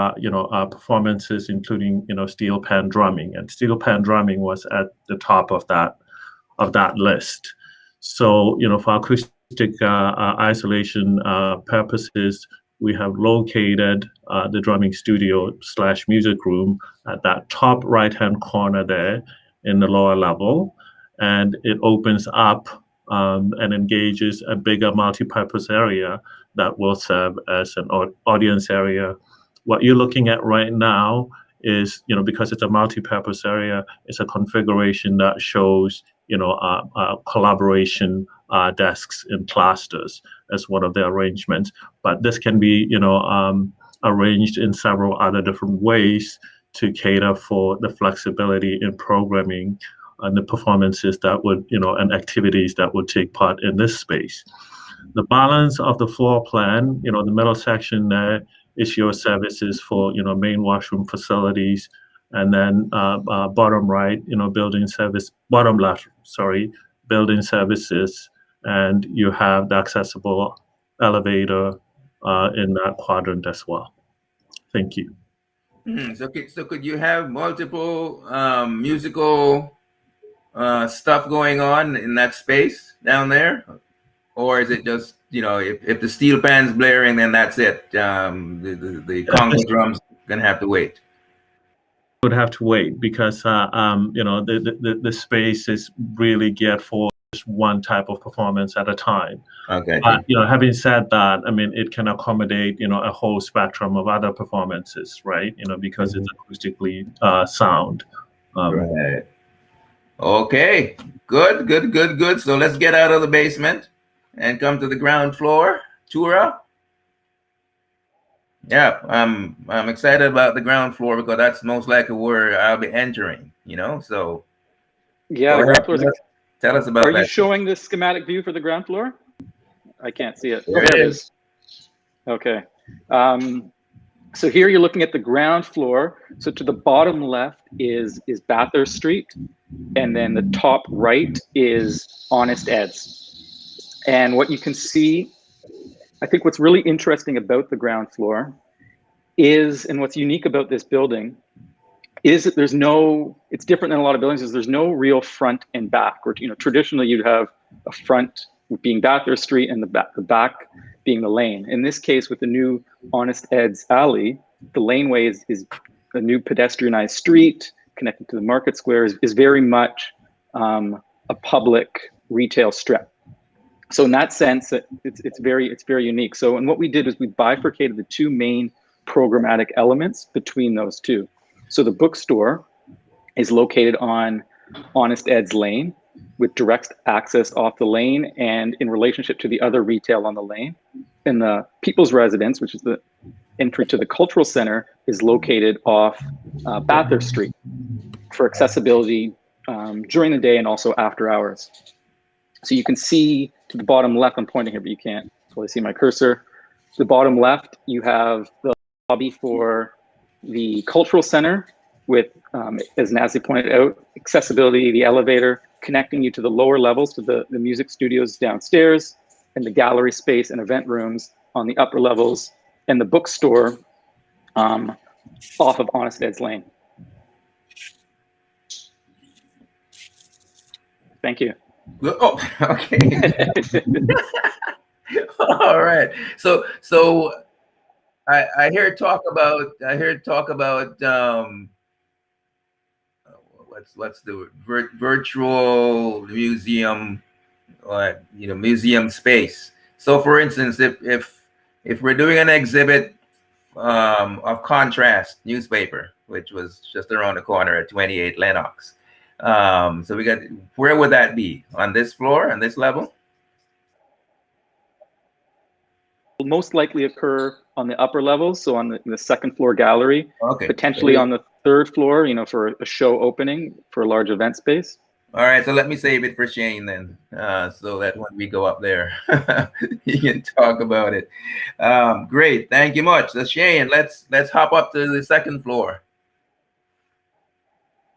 Speaker 18: performances, including steel pan drumming, and steel pan drumming was at the top of that list. So for acoustic isolation purposes, we have located the drumming studio / music room at that top right-hand corner there in the lower level, and it opens up and engages a bigger multi-purpose area that will serve as an audience area. What you're looking at right now is, because it's a multi-purpose area, it's a configuration that shows, collaboration desks in clusters as one of the arrangements. But this can be, arranged in several other different ways to cater for the flexibility in programming and the performances that would, and activities that would take part in this space. The balance of the floor plan, the middle section there is your services for, main washroom facilities, and then bottom right, bottom left, building services, and you have the accessible elevator in that quadrant as well. Thank you.
Speaker 17: So could you have multiple musical stuff going on in that space down there? Or is it just, if the steel pan's blaring, then that's it? The Congo drums gonna have to wait.
Speaker 18: Would have to wait because the space is really geared for just one type of performance at a time.
Speaker 17: Okay.
Speaker 18: But having said that, I mean, it can accommodate a whole spectrum of other performances, right? Because it's acoustically sound.
Speaker 17: Right. Okay. Good. So let's get out of the basement and come to the ground floor. Tura. Yeah, I'm excited about the ground floor because that's most likely where I'll be entering, so.
Speaker 19: Yeah, the ground floor.
Speaker 17: Tell us about that.
Speaker 19: Are you showing the schematic view for the ground floor? I can't see it.
Speaker 17: There it is.
Speaker 19: Okay. So here you're looking at the ground floor. So to the bottom left is Bathurst Street. And then the top right is Honest Ed's. And what you can see, I think what's really interesting about the ground floor is, and what's unique about this building, is that it's different than a lot of buildings, is there's no real front and back. Or traditionally you'd have a front being Bathurst Street and the back being the lane. In this case, with the new Honest Ed's Alley, the laneway is a new pedestrianized street connected to the market square, is very much a public retail strip. So in that sense, it's very unique. So, and what we did is we bifurcated the two main programmatic elements between those two. So the bookstore is located on Honest Ed's Lane with direct access off the lane and in relationship to the other retail on the lane. And the People's Residence, which is the entry to the cultural center, is located off Bathurst Street for accessibility during the day and also after hours. So you can see to the bottom left, I'm pointing here, but you can't totally see my cursor. To the bottom left, you have the lobby for the cultural center with, as Nazzy pointed out, accessibility, the elevator, connecting you to the lower levels, to the music studios downstairs, and the gallery space and event rooms on the upper levels, and the bookstore off of Honest Ed's Lane. Thank you.
Speaker 17: Oh, okay. All right. So I hear talk about let's do it, virtual museum, museum space. So for instance, if we're doing an exhibit of Contrast newspaper, which was just around the corner at 28 Lenox. So we got, where would that be? On this floor, on this level?
Speaker 19: Will most likely occur on the upper levels, so on the second floor gallery,
Speaker 17: okay.
Speaker 19: Potentially on the third floor, for a show opening for a large event space.
Speaker 17: All right, so let me save it for Shane then, so that when we go up there, you can talk about it. Great, thank you much. So Shane, let's hop up to the second floor.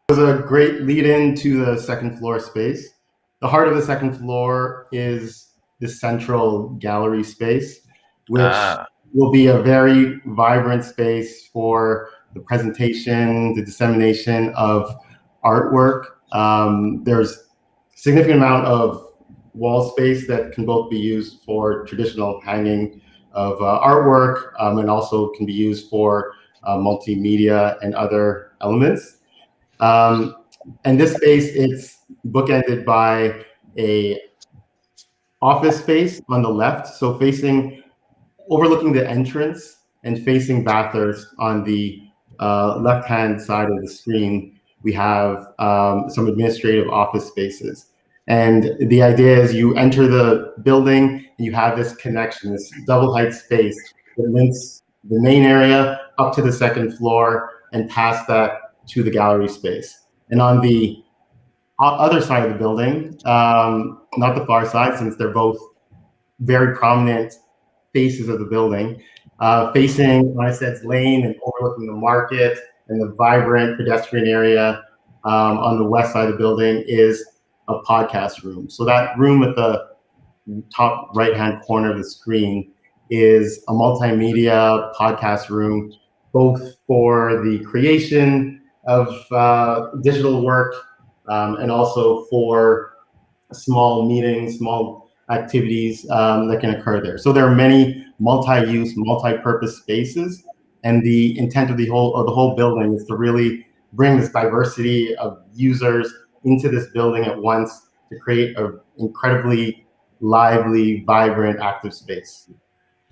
Speaker 20: It was a great lead-in to the second floor space. The heart of the second floor is the central gallery space, which will be a very vibrant space for the presentation, the dissemination of artwork. There's significant amount of wall space that can both be used for traditional hanging of artwork and also can be used for multimedia and other elements. And this space, it's bookended by a office space on the left, so overlooking the entrance and facing Bathurst on the left-hand side of the screen. We have some administrative office spaces. And the idea is you enter the building and you have this connection, this double height space that links the main area up to the second floor and past that to the gallery space. And on the other side of the building, not the far side, since they're both very prominent faces of the building, facing Honest Ed's Lane and overlooking the market and the vibrant pedestrian area on the west side of the building is a podcast room. So that room at the top right-hand corner of the screen is a multimedia podcast room, both for the creation of digital work and also for small meetings, small activities that can occur there. So there are many multi-use, multi-purpose spaces, and the intent of the whole building is to really bring this diversity of users into this building at once to create an incredibly lively, vibrant, active space.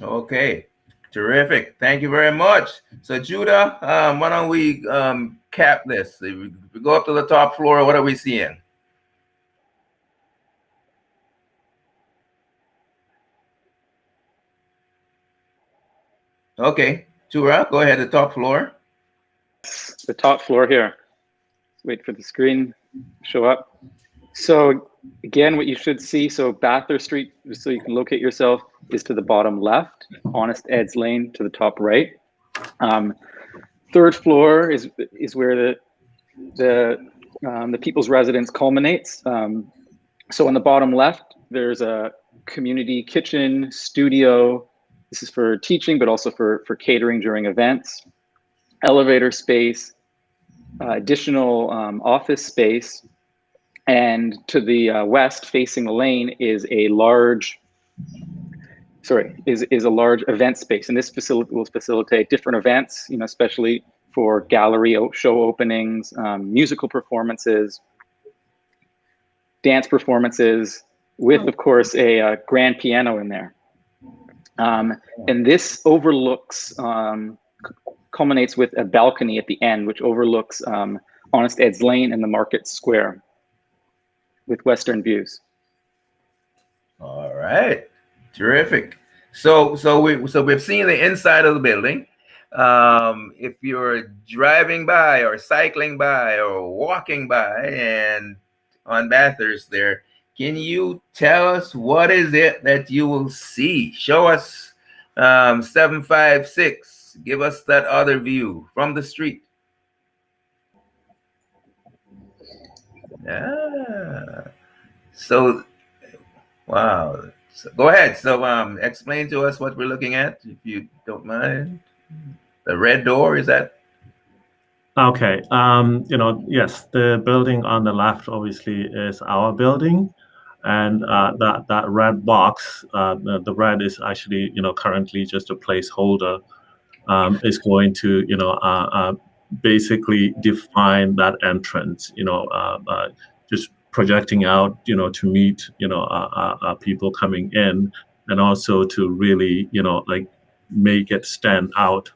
Speaker 17: Okay, terrific. Thank you very much. So Judah, why don't we cap this? If we go up to the top floor, what are we seeing? Okay, Tura, go ahead, the top floor.
Speaker 19: The top floor here. Wait for the screen to show up. So again, what you should see, so Bathurst Street, so you can locate yourself, is to the bottom left, Honest Ed's Lane to the top right. Third floor is where the People's Residence culminates. So on the bottom left, there's a community kitchen, studio. This is for teaching, but also for catering during events. Elevator space, additional office space, And to the west, facing the lane, is a large event space, and this facility will facilitate different events, especially for gallery show openings, musical performances, dance performances, with, of course, a grand piano in there. And this overlooks, culminates with a balcony at the end, which overlooks Honest Ed's Lane and the Market Square with western views.
Speaker 17: All right, terrific. So we've seen the inside of the building. If you're driving by or cycling by or walking by and on Bathurst there, can you tell us what is it that you will see? Show us 756. Give us that other view from the street. Yeah. So, wow. So, go ahead. So, explain to us what we're looking at, if you don't mind. The red door, is that?
Speaker 18: Okay. Yes, the building on the left obviously is our building, and that red box, the red is actually currently just a placeholder. Is going to basically define that entrance. Just projecting out to meet people coming in, and also to really like make it stand out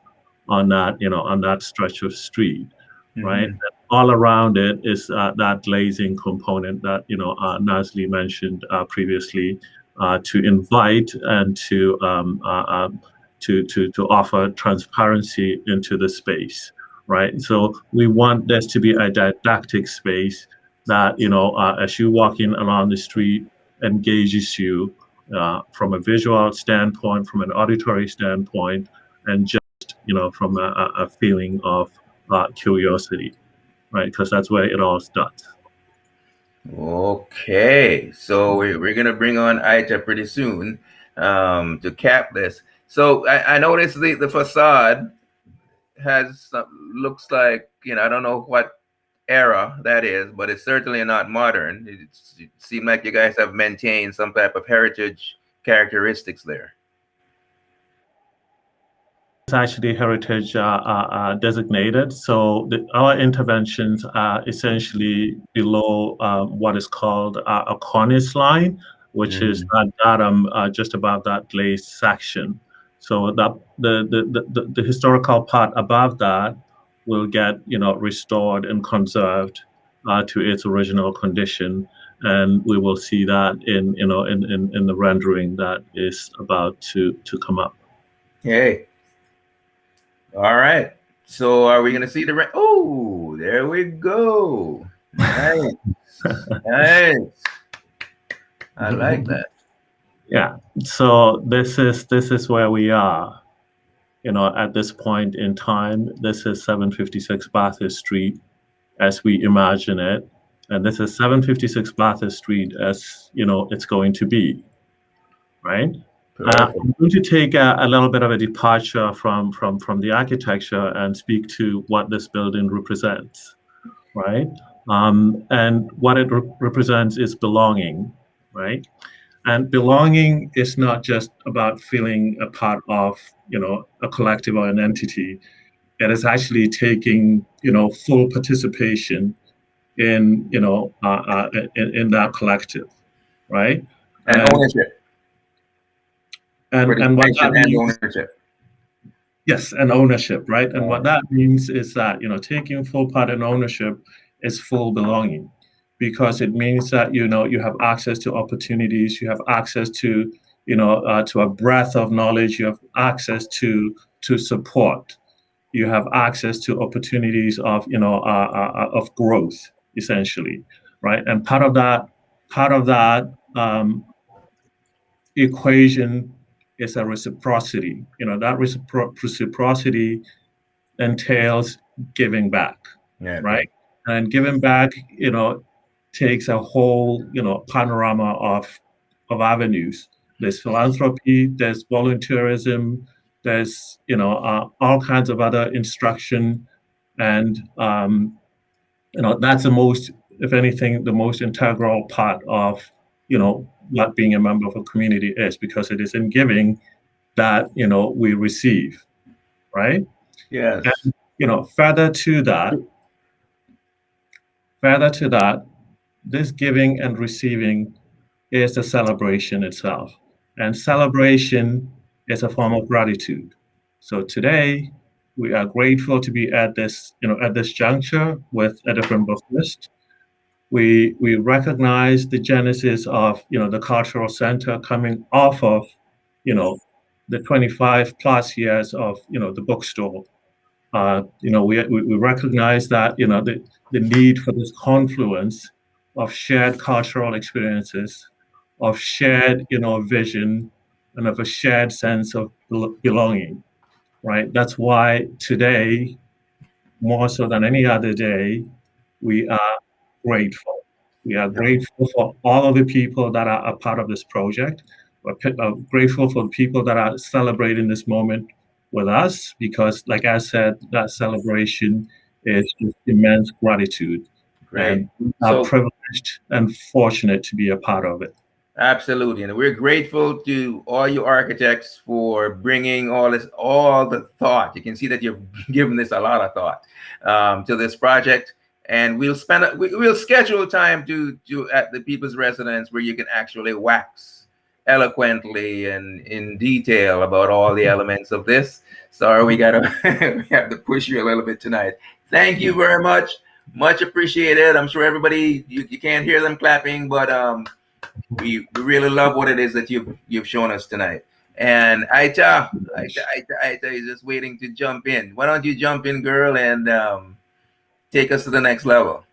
Speaker 18: on that stretch of street, right? And all around it is that glazing component that Nasli mentioned previously, to invite and to offer transparency into the space, right? So we want this to be a didactic space that as you walk in along the street, engages you from a visual standpoint, from an auditory standpoint, and just from a feeling of curiosity, right? Because that's where it all starts.
Speaker 17: Okay, so we're gonna bring on Aita pretty soon to cap this. So I noticed the facade has looks like, I don't know what era that is, but it's certainly not modern. It seems like you guys have maintained some type of heritage characteristics there.
Speaker 18: It's actually heritage designated. So our interventions are essentially below what is called a cornice line, which is that datum just above that glazed section. So that the historical part above that will get restored and conserved to its original condition, and we will see that in the rendering that is about to come up.
Speaker 17: Okay. All right. So are we going to see the oh, there we go. Nice. Nice. I like that.
Speaker 18: Yeah. So this is where we are. At this point in time, this is 756 Bathurst Street as we imagine it. And this is 756 Bathurst Street as it's going to be. Right? I'm going to take a little bit of a departure from the architecture and speak to what this building represents, right? And what it represents is belonging, right? And belonging is not just about feeling a part of, a collective or an entity. It is actually taking, full participation in, in that collective, right?
Speaker 17: And ownership.
Speaker 18: And what that means,
Speaker 17: ownership.
Speaker 18: Yes, and ownership, right? And what that means is that taking full part in ownership is full belonging, because it means that you have access to opportunities, you have access to to a breadth of knowledge, you have access to support, you have access to opportunities of of growth, essentially, right? And part of that equation is a reciprocity. That reciprocity entails giving back, right? And giving back, takes a whole, panorama of avenues. There's philanthropy, there's volunteerism, there's, all kinds of other instruction, and that's the most if anything, the most integral part of, what being a member of a community is, because it is in giving that, we receive, right?
Speaker 17: Yes.
Speaker 18: And, further to that, this giving and receiving is the celebration itself. And celebration is a form of gratitude. So today, we are grateful to be at this juncture with a different book list. We recognize the genesis of, the cultural center coming off of, the 25 plus years of, the bookstore. We recognize that, the need for this confluence of shared cultural experiences, of shared, vision, and of a shared sense of belonging, right? That's why today, more so than any other day, we are grateful. We are grateful for all of the people that are a part of this project. We're grateful for the people that are celebrating this moment with us, because, like I said, that celebration is just immense gratitude.
Speaker 17: Great.
Speaker 18: And we are privileged and fortunate to be a part of it.
Speaker 17: Absolutely. And we're grateful to all you architects for bringing all the thought. You can see that you've given this a lot of thought to this project. And we'll schedule time to at the People's Residence where you can actually wax eloquently and in detail about all the elements of this. Sorry, we have to push you a little bit tonight. Thank you very much. Much appreciated. I'm sure everybody, you can't hear them clapping, but we really love what it is that you've shown us tonight. And Aita is just waiting to jump in. Why don't you jump in, girl, and take us to the next level?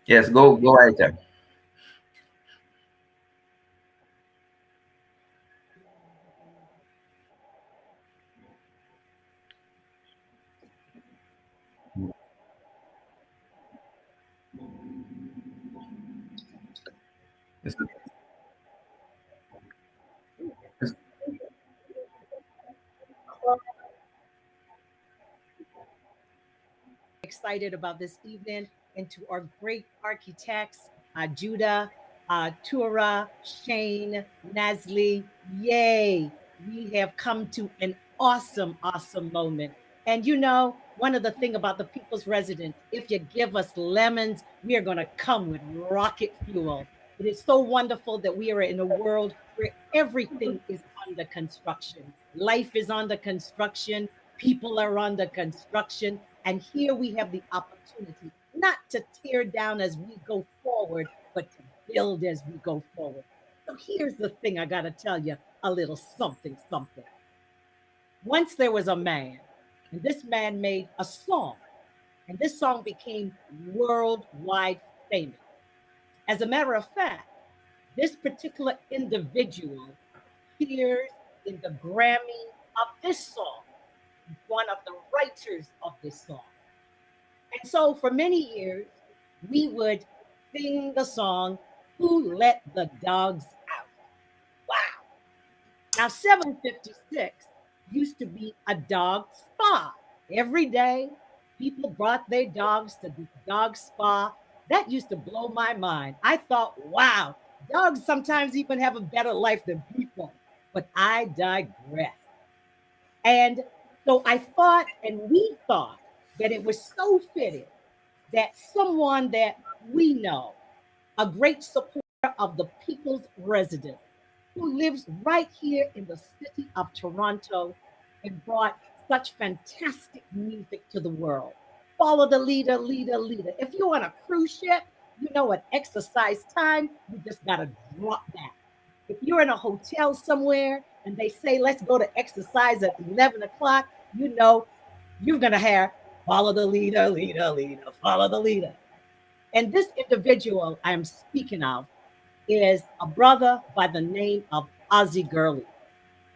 Speaker 17: Yes, go Aita.
Speaker 1: Excited about this evening, and to our great architects, Judah, Tura, Shane, Nasli. Yay! We have come to an awesome, awesome moment. And one of the things about the People's Residence, if you give us lemons, we are going to come with rocket fuel. It is so wonderful that we are in a world where everything is under construction. Life is under construction. People are under construction. And here we have the opportunity not to tear down as we go forward, but to build as we go forward. So here's the thing I got to tell you a little something. Once there was a man, and this man made a song, and this song became worldwide famous. As a matter of fact, this particular individual appears in the Grammy of this song, one of the writers of this song. And so for many years, we would sing the song, Who Let the Dogs Out? Wow. Now, 756 used to be a dog spa. Every day, people brought their dogs to the dog spa. That used to blow my mind. I thought, wow, dogs sometimes even have a better life than people. But I digress. And so I thought, and we thought, that it was so fitting that someone that we know, a great supporter of the People's Residence, who lives right here in the city of Toronto and brought such fantastic music to the world. Follow the leader, leader, leader. If you're on a cruise ship, at exercise time, you just got to drop that. If you're in a hotel somewhere and they say, let's go to exercise at 11 o'clock, you're going to have follow the leader, leader, leader, follow the leader. And this individual I'm speaking of is a brother by the name of Ozzy Gurley,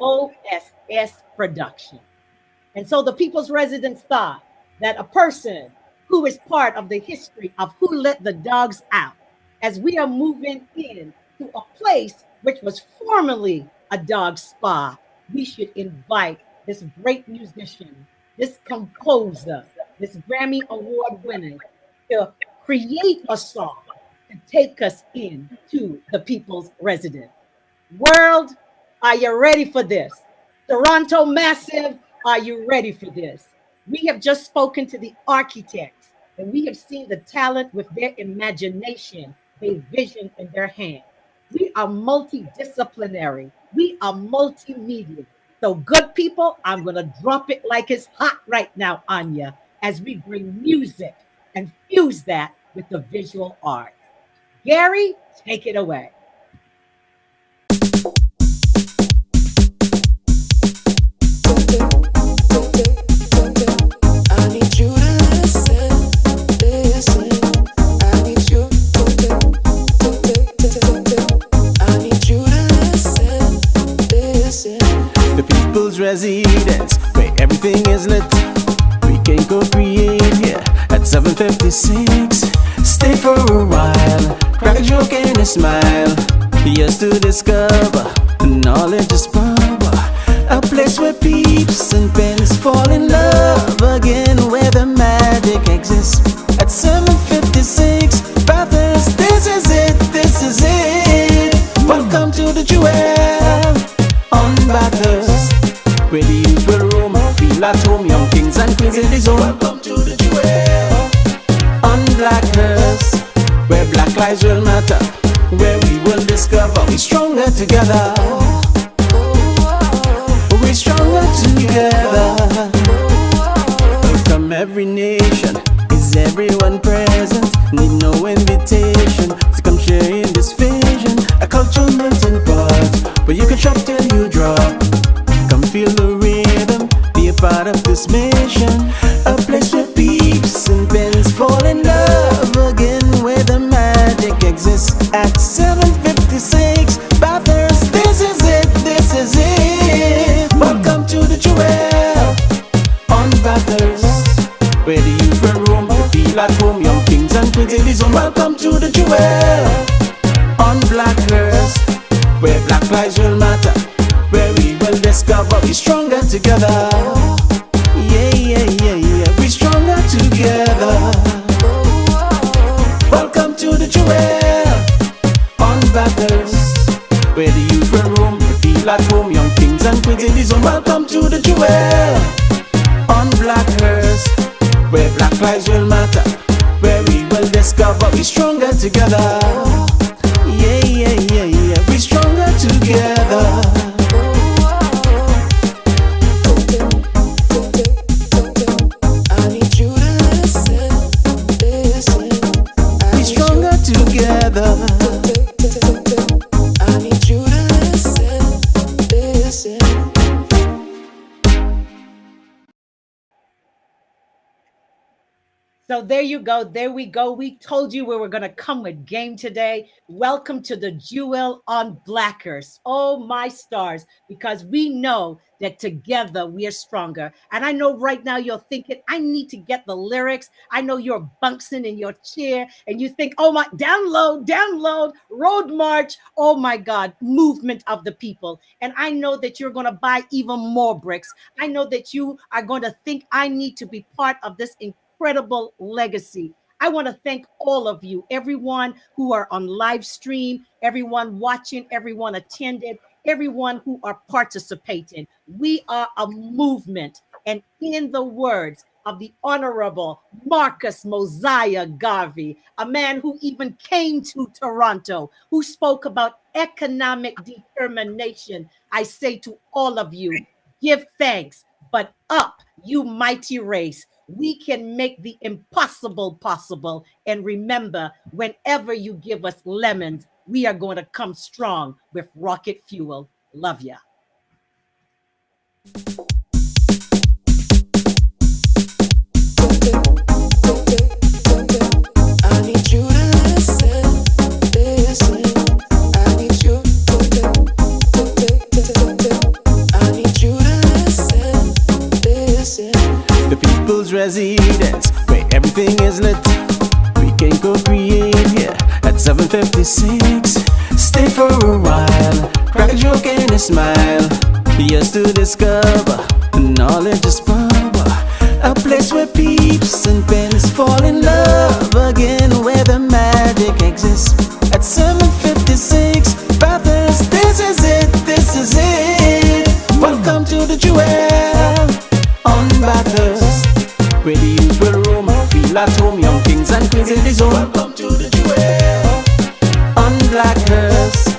Speaker 1: OSS Production. And so the People's Residence thought that a person who is part of the history of Who Let the Dogs Out as we are moving in to a place which was formerly a dog spa, we should invite this great musician, this composer, this Grammy Award winner to create a song to take us into the people's residence. World, are you ready for this? Toronto Massive, are you ready for this? We have just spoken to the architects, and we have seen the talent with their imagination, their vision in their hands. We are multidisciplinary. We are multimedia. So, good people, I'm going to drop it like it's hot right now, Anya, as we bring music and fuse that with the visual arts. Gary, take it away.
Speaker 2: Residence where everything is lit. We can co-create here at 756. Stay for a while, crack a joke and a smile. Here's to discover knowledge is power. A place where peeps and pens fall in love again, where the magic exists. At 756 Bathurst, this is it, this is it. Welcome to the Jewel on Bathurst, where the youth will roam, feel at home, young kings and queens in the zone. Welcome to the Jewel on Blackhurst, where black lives will matter, where we will discover we're stronger together. We're stronger together. Welcome every nation, is everyone present? Need no invitation to come share in this vision. A cultural melting pot, where you can shop till you drop. Come feel the rhythm, be a part of this mission. A place where peeps and pens fall in love again, where the magic exists. At 756 Bathurst, this is it, this is it. Welcome to the Jewel on Bathurst, where the youth will roam, feel at home, young kings and queens in the zone. Welcome to the Jewel on Blackhurst, where black lives will matter, where we will discover we're stronger together. Yeah, yeah, yeah, yeah, we're stronger together. Welcome to the Jewel on Bathurst, where the youth will roam, feel at home, young kings and queens in the zone. Welcome to the Jewel on Blackhurst, where black lives will matter, where we will discover we're stronger together. Yeah, yeah, yeah, yeah, we're stronger together. Together, I need you to listen, listen.
Speaker 1: So there you go. There we go. We told you we were going to come with game today. Welcome to the Jewel on Blackhurst. Oh, my stars, because we know that together we are stronger. And I know right now you're thinking, I need to get the lyrics. I know you're bouncing in your chair and you think, oh my, download, road march. Oh my God, movement of the people. And I know that you're going to buy even more bricks. I know that you are going to think I need to be part of this incredible legacy. I want to thank all of you, everyone who are on live stream, everyone watching, everyone attended, everyone who are participating. We are a movement. And in the words of the Honorable Marcus Mosiah Garvey, a man who even came to Toronto, who spoke about economic determination, I say to all of you, give thanks, but up, you mighty race. We can make the impossible possible. And remember, whenever you give us lemons, we are going to come strong with rocket fuel. Love ya.
Speaker 2: I need you to listen, listen. I need you. I need you to listen, listen. The people's residence, where everything is lit. We can co-create here at 7:56. Stay for a while, crack a joke and a smile. Years to discover, knowledge is power. A place where peeps and pens fall in love again, where the magic exists. At 7:56, Bathurst, this is it, this is it. Welcome to the Jewel on Bathurst, where the youth will roam, feel at home, young kings and queens in the zone. Welcome to the Jewel on Blackhurst,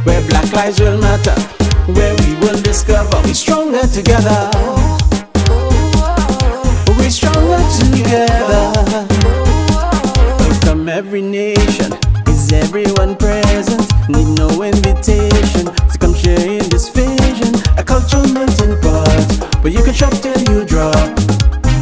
Speaker 2: where black lives will matter, where we will discover we're stronger together. We're stronger together. Welcome every nation, is everyone present? Need no invitation to come share in this vision. A cultural melting pot, where you can shop till you drop.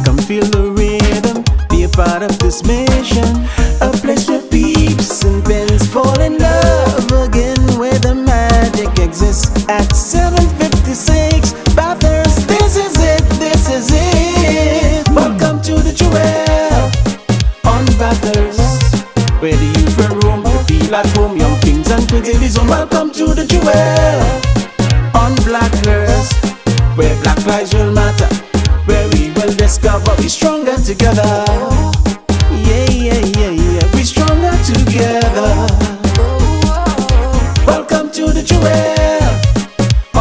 Speaker 2: Come feel the rhythm, be a part of this mission. A place where peeps and pens fall in love again, where the magic exists. At 7:56, Bathurst, this is it, this is it. Welcome to the Jewel on Bathurst, where the youth will roam, feel at home, young kings and queens in the zone. Welcome to the Jewel on Blackhurst, where black lives will matter, where we will discover we're stronger together. Yeah, yeah, yeah, yeah, we're stronger together. Welcome to the Jewel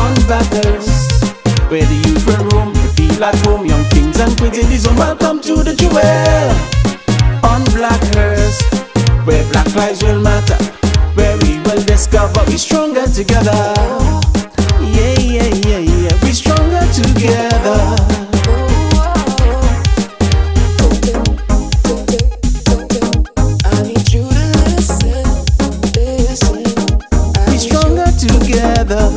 Speaker 2: on Bathurst, where the youth will roam, feel at home, young kings and queens in the zone. Welcome to the Jewel on Blackhurst, where black lives will matter, where we will discover we're stronger together. Yeah, yeah, yeah, yeah, we're stronger together. Together.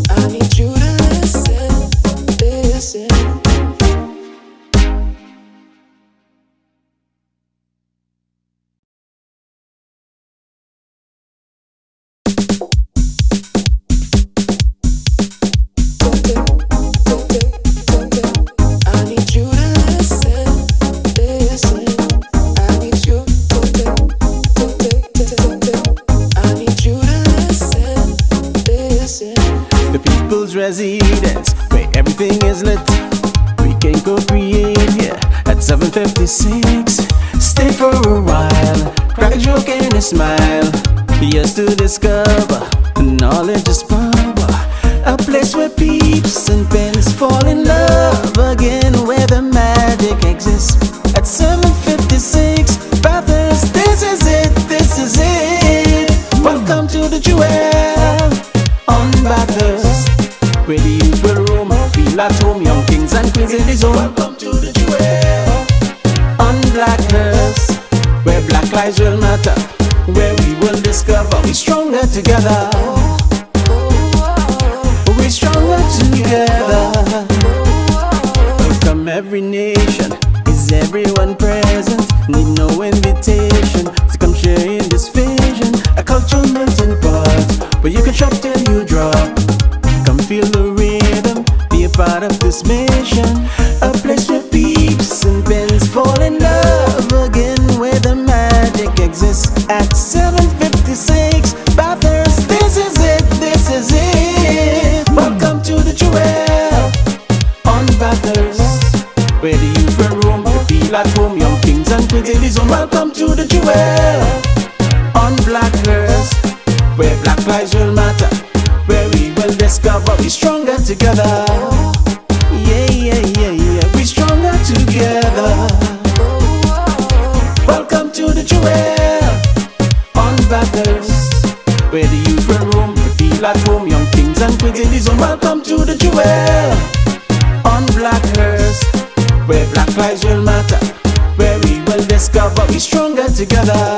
Speaker 2: I need you to listen, listen. Residence, where everything is lit, we can co-create here at 7:56. Stay for a while, crack a joke and a smile. Years to discover, knowledge is power. A place where peeps and pens fall in love again, where the magic exists. At 7:56, Bathurst, this is it, this is it. Welcome to the Jewel on Bathurst, where the youth will roam, feel at home, young kings and queens in the zone. Welcome to the Jewel on Blackhurst, where black lives will matter, where we will discover we're stronger together. We're stronger together. Welcome every nation, is everyone present? Need no invitation to come share in this vision. A cultural melting pot, where you can shop till you drop. Come feel the rhythm, be a part of this mission. A place where peeps and pens fall in love again, where the magic exists. At 7:56, Bathurst, this is it, this is it. Welcome to the Jewel on Bathurst, where the youth will roam, feel at home, young kings and queens in the zone. Welcome to the Jewel on Blackhurst, where black lives will matter, where we will discover we're stronger together. Yeah, yeah, yeah, yeah, we're stronger together. Welcome to the Jewel on Bathurst, where the youth will roam, feel at home, young kings and queens in the zone. Welcome to the Jewel on Blackhurst, where black lives will matter, where we will discover we're stronger together.